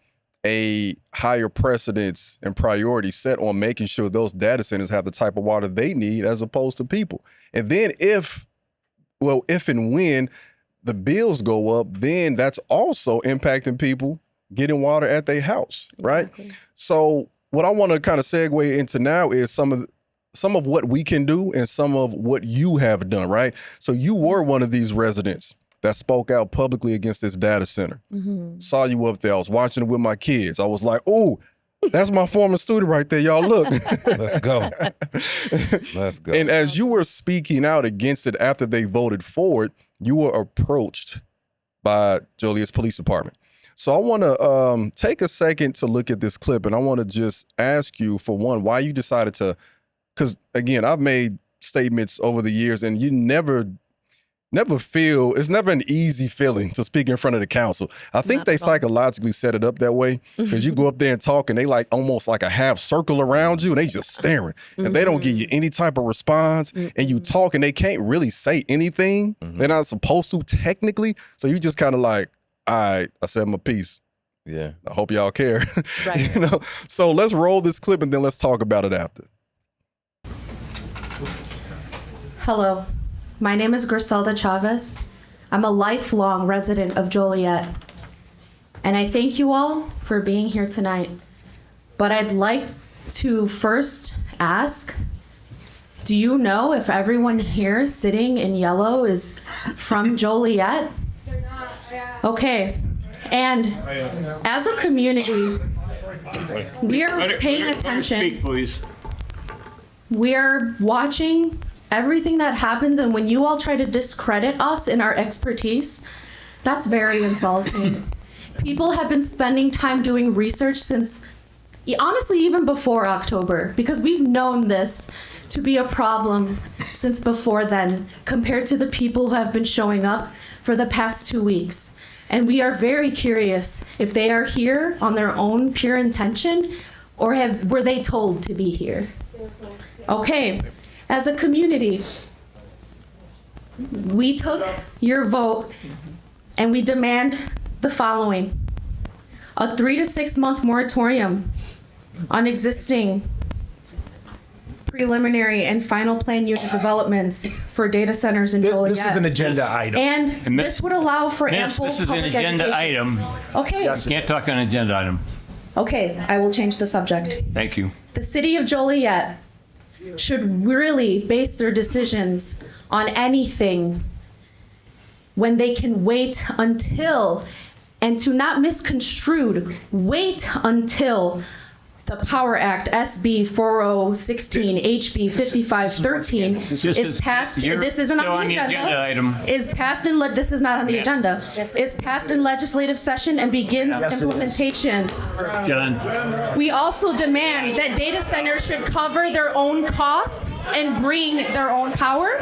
a higher precedence and priority set on making sure those data centers have the type of water they need as opposed to people. And then if and when the bills go up, then that's also impacting people getting water at their house, right? Exactly. So what I want to kind of segue into now is some of what we can do and some of what you have done, right? So you were one of these residents that spoke out publicly against this data center. Saw you up there. I was watching it with my kids. I was like, oh, that's my former student right there. Y'all look. Let's go. Let's go. And as you were speaking out against it after they voted for it, you were approached by Joliet's police department. So I want to take a second to look at this clip, and I want to just ask you, for one, why you decided to, because again, I've made statements over the years, and you never feel, it's never an easy feeling to speak in front of the council. I think Not they at all. psychologically set it up that way, because you go up there and talk and they like almost like a half circle around you and they just staring and they don't give you any type of response, and you talk and they can't really say anything. They're not supposed to technically. So you just kind of like, all right, I said my piece. Yeah. I hope y'all care. Right. You know? So let's roll this clip and then let's talk about it after. Hello, my name is Griselda Chavez. I'm a lifelong resident of Joliet, and I thank you all for being here tonight. But I'd like to first ask, do you know if everyone here sitting in yellow is from Joliet? Okay, and as a community, we are paying attention. Speak, please. We are watching everything that happens, and when you all try to discredit us in our expertise, that's very insulting. People have been spending time doing research since, honestly, even before October, because we've known this to be a problem since before then, compared to the people who have been showing up for the past 2 weeks. And we are very curious if they are here on their own pure intention, or were they told to be here? Okay, as a community, we took your vote and we demand the following: a 3 to 6 month moratorium on existing preliminary and final plan unit developments for data centers in Joliet. This is an agenda item. And this would allow for Miss, ample this is an public agenda education. item. Okay, Yes. Can't talk on agenda item. okay, I will change the subject. Thank you. The city of Joliet should really base their decisions on anything when they can wait until, and to not misconstrued, wait until the Power Act SB 4016 HB 5513 is passed. you're This isn't still on the agenda. item. Is passed in this is not on the agenda. Is passed in legislative session and begins Yes, it is. implementation. John, We also demand that data centers should cover their own costs and bring their own power.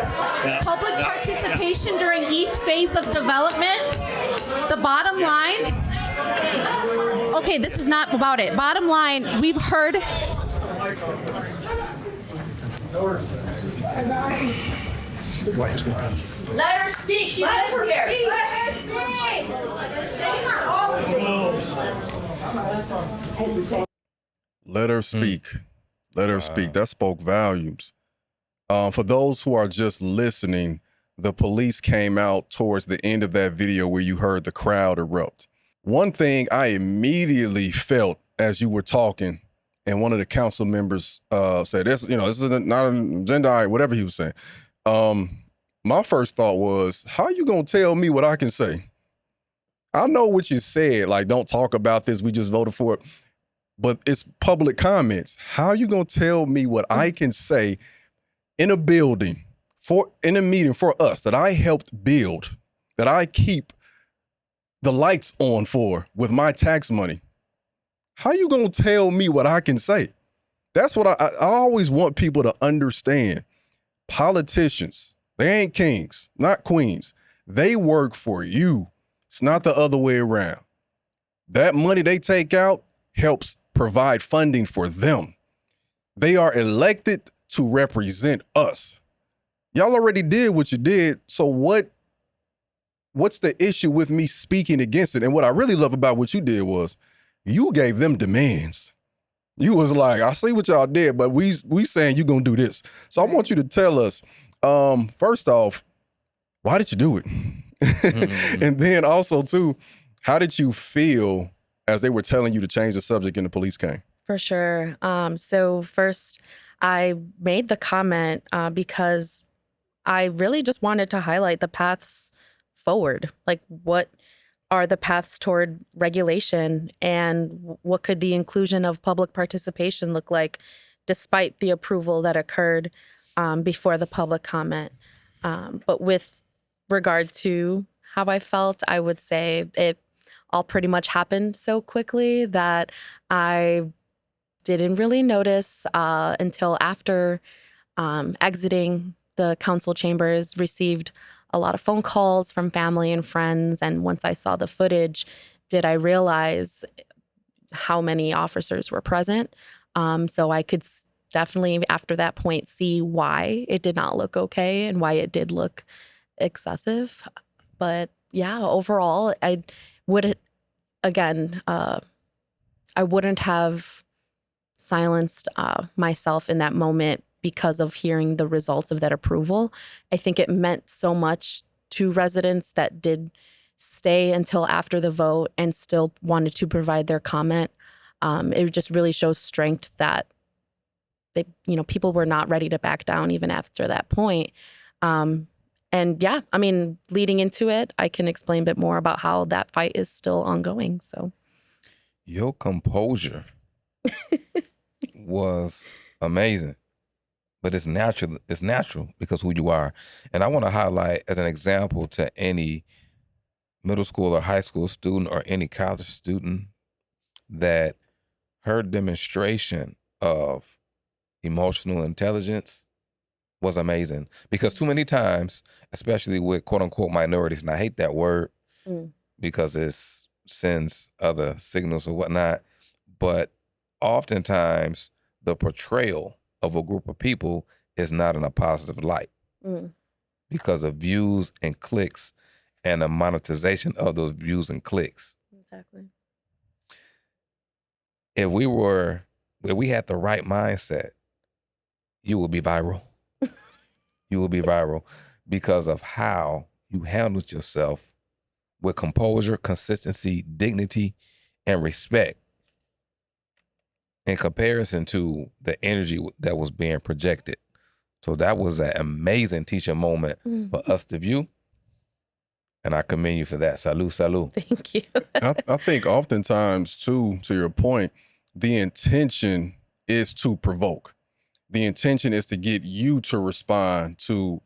Public participation during each phase of development. The bottom line. Okay, this is not about it. Bottom line, we've heard. Let her speak. She lives here. Let her speak. Let her speak. Let her speak. That spoke volumes. For those who are just listening, the police came out towards the end of that video where you heard the crowd erupt. One thing I immediately felt as you were talking, and one of the council members said, "This, this is not an agenda, whatever he was saying." My first thought was, how you gonna tell me what I can say? I know what you said, like, don't talk about this, we just voted for it. But it's public comments. How you gonna tell me what I can say in a building, in a meeting for us that I helped build, that I keep the lights on for with my tax money? How you gonna tell me what I can say? That's what I always want people to understand. Politicians, They ain't kings, not queens. They work for you. It's not the other way around. That money they take out helps provide funding for them. They are elected to represent us. Y'all already did what you did, so what's the issue with me speaking against it? And what I really love about what you did was you gave them demands. You was like, I see what y'all did, but we saying you gonna do this. So I want you to tell us, first off, why did you do it? And then also too, how did you feel as they were telling you to change the subject and the police came? For sure. So first, I made the comment because I really just wanted to highlight the paths forward. Like, what are the paths toward regulation, and what could the inclusion of public participation look like despite the approval that occurred before the public comment? But with regard to how I felt, I would say it all pretty much happened so quickly that I didn't really notice until after exiting the council chambers, received a lot of phone calls from family and friends. And once I saw the footage, did I realize how many officers were present. So I could definitely, after that point, see why it did not look okay and why it did look excessive. But yeah, overall, I would, again, I wouldn't have silenced myself in that moment because of hearing the results of that approval. I think it meant so much to residents that did stay until after the vote and still wanted to provide their comment. It just really shows strength that they, people were not ready to back down even after that point. And yeah, I mean, leading into it, I can explain a bit more about how that fight is still ongoing. So Your composure was amazing, but it's natural. It's natural because who you are. And I want to highlight as an example to any middle school or high school student or any college student that her demonstration of emotional intelligence was amazing. Because too many times, especially with quote unquote minorities, and I hate that word because it sends other signals or whatnot, but oftentimes the portrayal of a group of people is not in a positive light because of views and clicks and the monetization of those views and clicks. exactly. If we had the right mindset, you will be viral. You will be viral because of how you handled yourself with composure, consistency, dignity, and respect in comparison to the energy that was being projected. So that was an amazing teaching moment for us to view. And I commend you for that. Salud, salud. Thank you. I think oftentimes, too, to your point, the intention is to provoke. The intention is to get you to respond to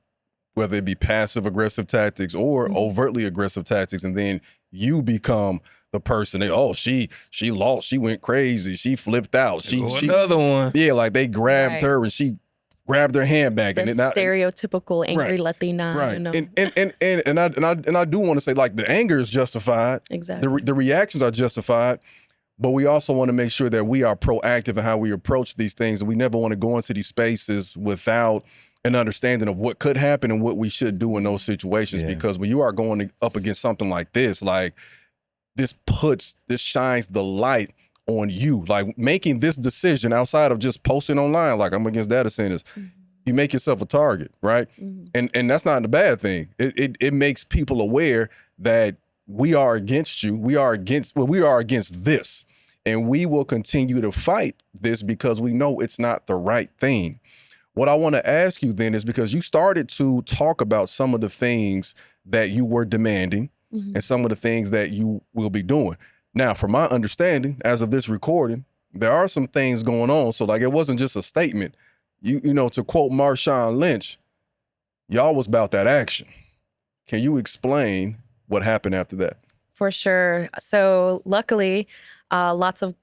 whether it be passive aggressive tactics or overtly aggressive tactics, and then you become the person that, she lost, she went crazy, she flipped out, she another one. Yeah, like they grabbed her and she grabbed her hand back, The and stereotypical angry Right. Latina, right. you know. And I do want to say, like, the anger is justified. Exactly. The reactions are justified. But we also want to make sure that we are proactive in how we approach these things. And we never want to go into these spaces without an understanding of what could happen and what we should do in those situations. Yeah. Because when you are going up against something like this shines the light on you. Like, making this decision outside of just posting online, like, I'm against data centers, you make yourself a target, right? And that's not a bad thing. It makes people aware that we are against you. We are against this. And we will continue to fight this because we know it's not the right thing. What I want to ask you then is, because you started to talk about some of the things that you were demanding and some of the things that you will be doing. Now, from my understanding, as of this recording, there are some things going on. So, like, it wasn't just a statement. You know, to quote Marshawn Lynch, y'all was about that action. Can you explain what happened after that? For sure. So luckily, luckily,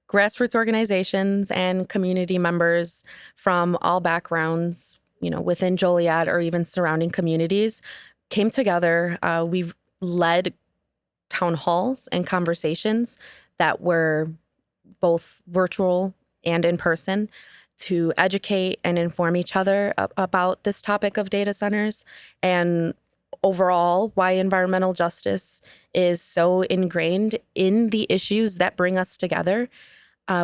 grassroots organizations and community members from all backgrounds within Joliet or even surrounding communities came together. We've led town halls and conversations that were both virtual and in person to educate and inform each other about this topic of data centers and overall why environmental justice is so ingrained in the issues that bring us together.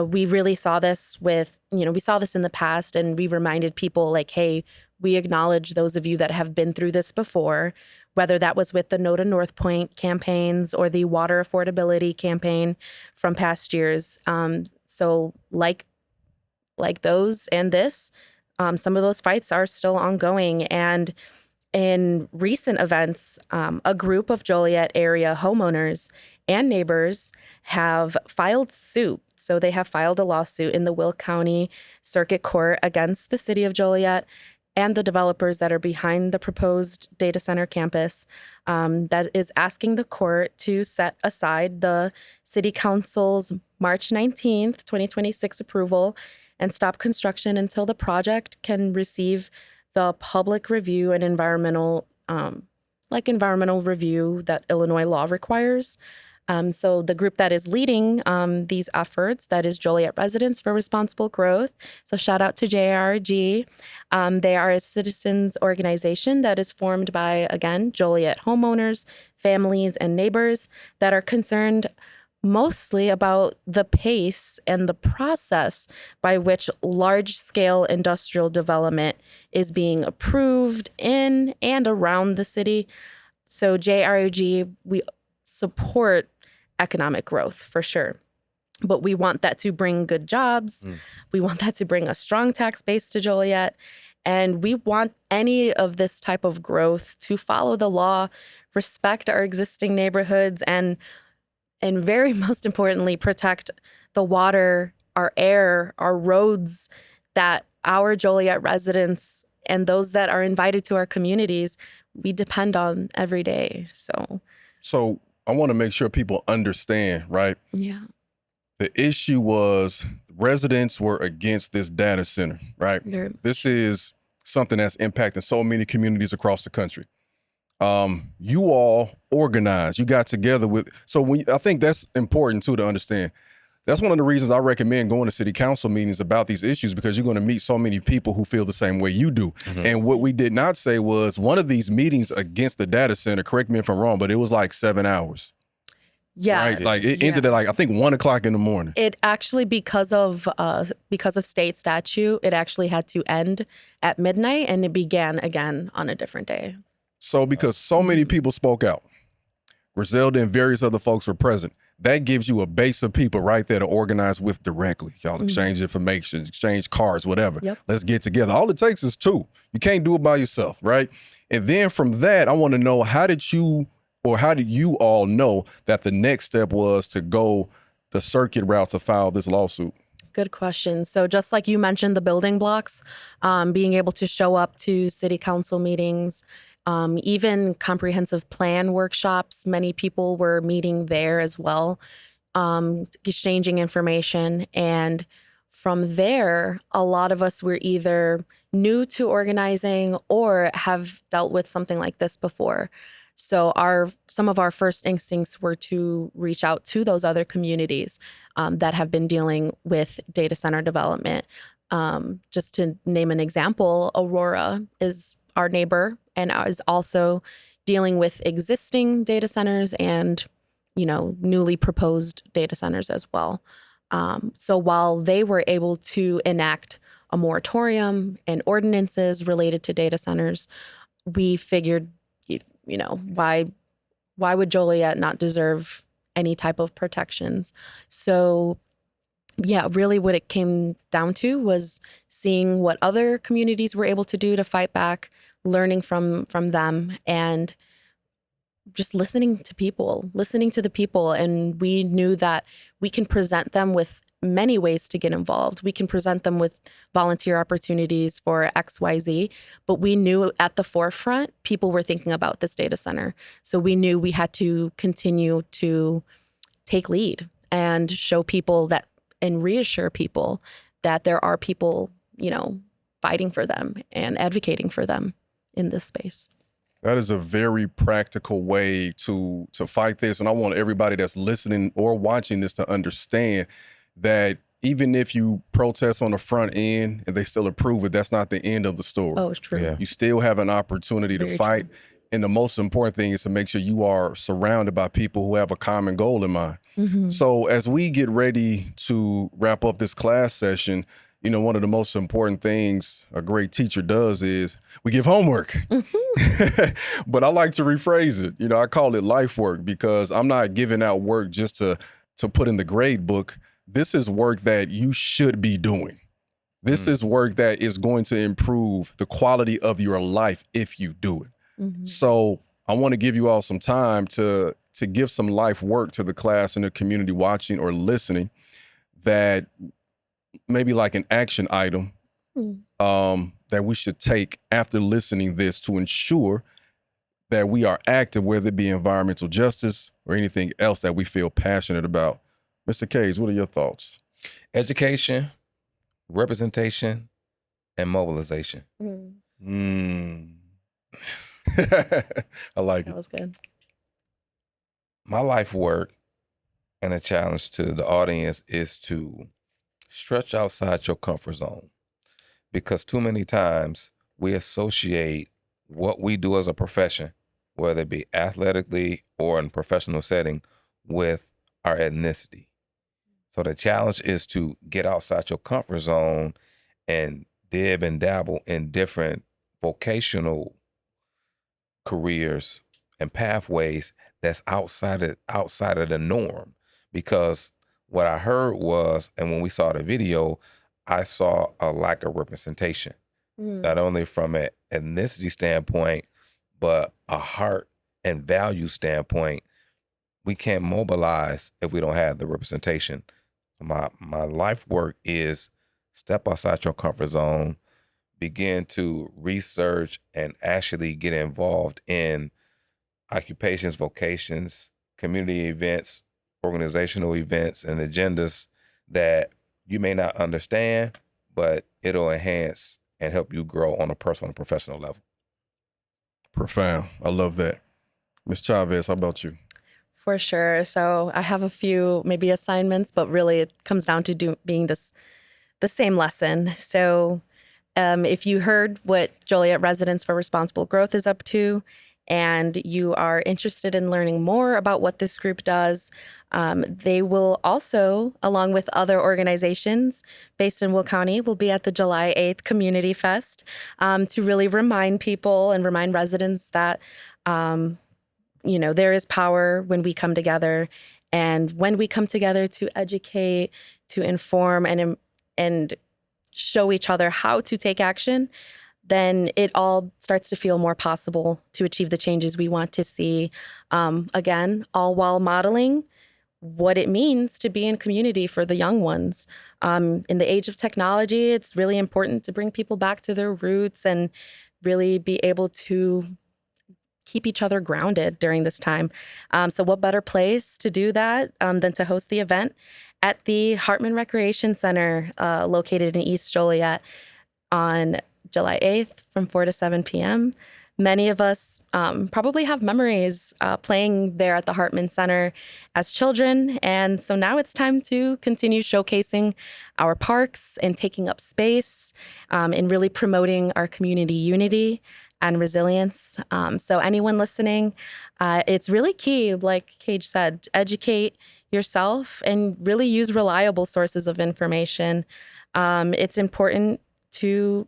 We really saw this we saw this in the past, and we reminded people like, hey, we acknowledge those of you that have been through this before, whether that was with the No to North Point campaigns or the water affordability campaign from past years. So like those and this, some of those fights are still ongoing. And in recent events, a group of Joliet area homeowners and neighbors have filed suit. So they have filed a lawsuit in the Will County Circuit Court against the city of Joliet and the developers that are behind the proposed data center campus, that is asking the court to set aside the city council's March 19th, 2026 approval and stop construction until the project can receive the public review and environmental review that Illinois law requires. So the group that is leading these efforts, that is Joliet Residents for Responsible Growth. So shout out to JRG. They are a citizens organization that is formed by, again, Joliet homeowners, families, and neighbors that are concerned mostly about the pace and the process by which large-scale industrial development is being approved in and around the city. So JRG, we support economic growth for sure, but we want that to bring good jobs. We want that to bring a strong tax base to Joliet. And we want any of this type of growth to follow the law, respect our existing neighborhoods, and very most importantly, protect the water, our air, our roads that our Joliet residents and those that are invited to our communities, we depend on every day. So I want to make sure people understand, right? Yeah. The issue was residents were against this data center, right? This is something that's impacting so many communities across the country. You all organized, you got together I think that's important too to understand. That's one of the reasons I recommend going to city council meetings about these issues, because you're going to meet so many people who feel the same way you do. Mm-hmm. And what we did not say was one of these meetings against the data center, correct me if I'm wrong, but it was like 7 hours. Yeah. Right? Like it ended at I think 1:00 in the morning. It actually, because of state statute, it actually had to end at midnight and it began again on a different day. So because so many people spoke out, Griselda and various other folks were present, that gives you a base of people right there to organize with directly. Y'all exchange information, exchange cards, whatever. Yep. Let's get together. All it takes is 2. You can't do it by yourself, right? And then from that, I want to know, how did you all know that the next step was to go the circuit route to file this lawsuit? Good question. So just like you mentioned, the building blocks, being able to show up to city council meetings, even comprehensive plan workshops, many people were meeting there as well, exchanging information. And from there, a lot of us were either new to organizing or have dealt with something like this before. So some of our first instincts were to reach out to those other communities that have been dealing with data center development. Just to name an example, Aurora is our neighbor and is also dealing with existing data centers and, newly proposed data centers as well. So while they were able to enact a moratorium and ordinances related to data centers, we figured, why would Joliet not deserve any type of protections? So yeah, really what it came down to was seeing what other communities were able to do to fight back, learning from them, and just listening to the people. And we knew that we can present them with many ways to get involved. We can present them with volunteer opportunities for XYZ, but we knew at the forefront, people were thinking about this data center. So we knew we had to continue to take lead and show people that, and reassure people that there are people, fighting for them and advocating for them in this space. That is a very practical way to fight this. And I want everybody that's listening or watching this to understand that even if you protest on the front end and they still approve it, that's not the end of the story. Oh, it's true. Yeah. You still have an opportunity to Very fight. true. And the most important thing is to make sure you are surrounded by people who have a common goal in mind. Mm-hmm. So as we get ready to wrap up this class session, you know, one of the most important things a great teacher does is we give homework. But I like to rephrase it. You know, I call it life work because I'm not giving out work just to put in the grade book. This is work that you should be doing. This is work that is going to improve the quality of your life if you do it. Mm-hmm. So I want to give you all some time to give some life work to the class and the community watching or listening, that maybe like an action item that we should take after listening this to ensure that we are active, whether it be environmental justice or anything else that we feel passionate about. Mr. Case, what are your thoughts? Education, representation, and mobilization. I like That it. was good. My life work and a challenge to the audience is to stretch outside your comfort zone, because too many times we associate what we do as a profession, whether it be athletically or in a professional setting, with our ethnicity. So the challenge is to get outside your comfort zone and dib and dabble in different vocational careers and pathways that's outside of the norm. Because what I heard was, and when we saw the video, I saw a lack of representation, not only from an ethnicity standpoint, but a heart and value standpoint. We can't mobilize if we don't have the representation. My life work is step outside your comfort zone, begin to research and actually get involved in occupations, vocations, community events, organizational events, and agendas that you may not understand, but it'll enhance and help you grow on a personal and professional level. Profound. I love that. Ms. Chavez, how about you? For sure. So I have a few maybe assignments, but really it comes down to being the same lesson. So if you heard what Joliet Residents for Responsible Growth is up to, and you are interested in learning more about what this group does, they will also, along with other organizations based in Will County, will be at the July 8th Community Fest to really remind people and remind residents that there is power when we come together, and when we come together to educate, to inform, and show each other how to take action, then it all starts to feel more possible to achieve the changes we want to see. Again, all while modeling what it means to be in community for the young ones. In the age of technology, it's really important to bring people back to their roots and really be able to keep each other grounded during this time. So what better place to do that than to host the event at the Hartman Recreation Center located in East Joliet on July 8th from 4 to 7 p.m. Many of us probably have memories playing there at the Hartman Center as children. And so now it's time to continue showcasing our parks and taking up space and really promoting our community unity and resilience. So anyone listening, it's really key, like Cage said, to educate yourself and really use reliable sources of information. It's important to,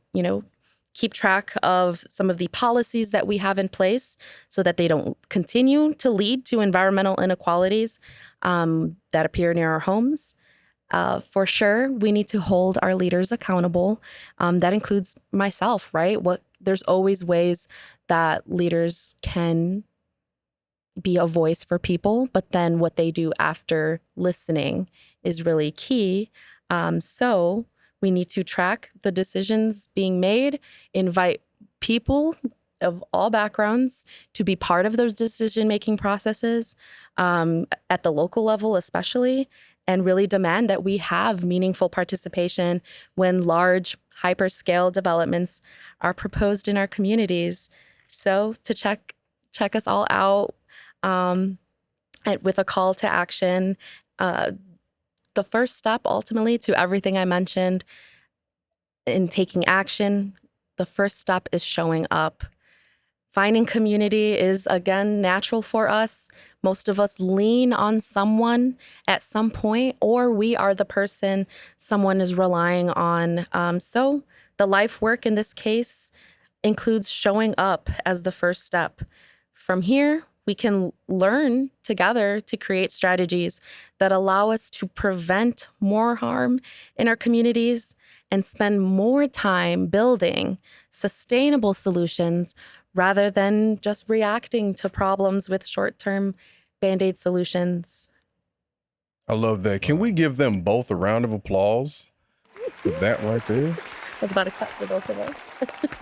keep track of some of the policies that we have in place so that they don't continue to lead to environmental inequalities that appear near our homes. For sure, we need to hold our leaders accountable. That includes myself, right? There's always ways that leaders can be a voice for people, but then what they do after listening is really key. So we need to track the decisions being made, invite people of all backgrounds to be part of those decision-making processes at the local level especially, and really demand that we have meaningful participation when large hyperscale developments are proposed in our communities. So to check us all out with a call to action. The first step ultimately to everything I mentioned in taking action, the first step is showing up. Finding community is, again, natural for us. Most of us lean on someone at some point, or we are the person someone is relying on. So the life work in this case includes showing up as the first step. From here, we can learn together to create strategies that allow us to prevent more harm in our communities and spend more time building sustainable solutions rather than just reacting to problems with short-term Band-Aid solutions. I love that. Can we give them both a round of applause for that right there? I was about to cut for both of us.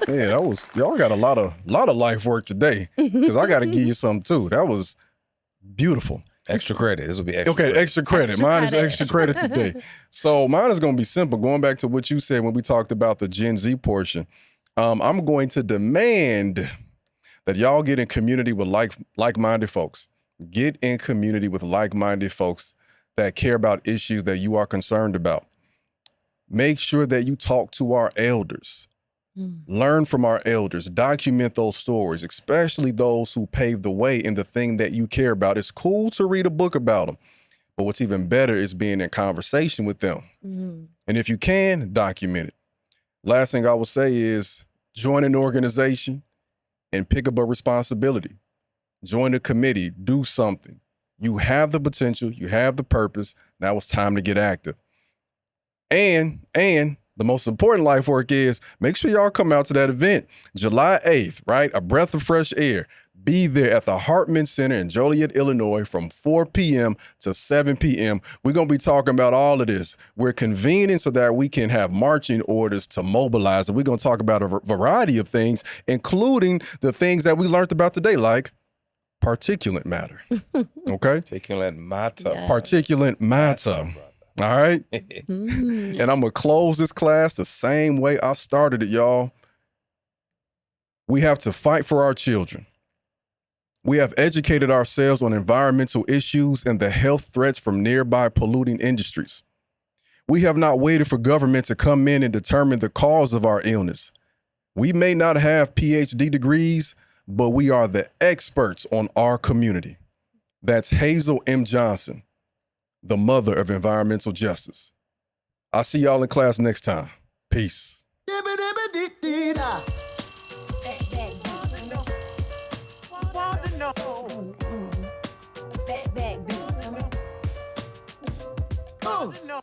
Yeah, y'all got a lot of life work today, because I got to give you something too. That was beautiful. Extra credit. This will be extra. Okay, credit. extra credit. Mine is extra credit today. So mine is going to be simple. Going back to what you said when we talked about the Gen Z portion, I'm going to demand that y'all get in community with like-minded folks. Get in community with like-minded folks that care about issues that you are concerned about. Make sure that you talk to our elders. Learn from our elders. Document those stories, especially those who paved the way in the thing that you care about. It's cool to read a book about them, but what's even better is being in conversation with them. And if you can, document it. Last thing I will say is join an organization and pick up a responsibility. Join a committee. Do something. You have the potential. You have the purpose. Now it's time to get active. And the most important life work is make sure y'all come out to that event, July 8th, right? A breath of fresh air. Be there at the Hartman Center in Joliet, Illinois from 4 p.m. to 7 p.m. We're going to be talking about all of this. We're convening so that we can have marching orders to mobilize. And we're going to talk about a variety of things, including the things that we learned about today, like particulate matter. Okay? Particulate matter. Yes. Particulate matter. All right? And I'm going to close this class the same way I started it, y'all. We have to fight for our children. We have educated ourselves on environmental issues and the health threats from nearby polluting industries. We have not waited for government to come in and determine the cause of our illness. We may not have PhD degrees, but we are the experts on our community. That's Hazel M. Johnson, the mother of environmental justice. I'll see y'all in class next time. Peace. Back,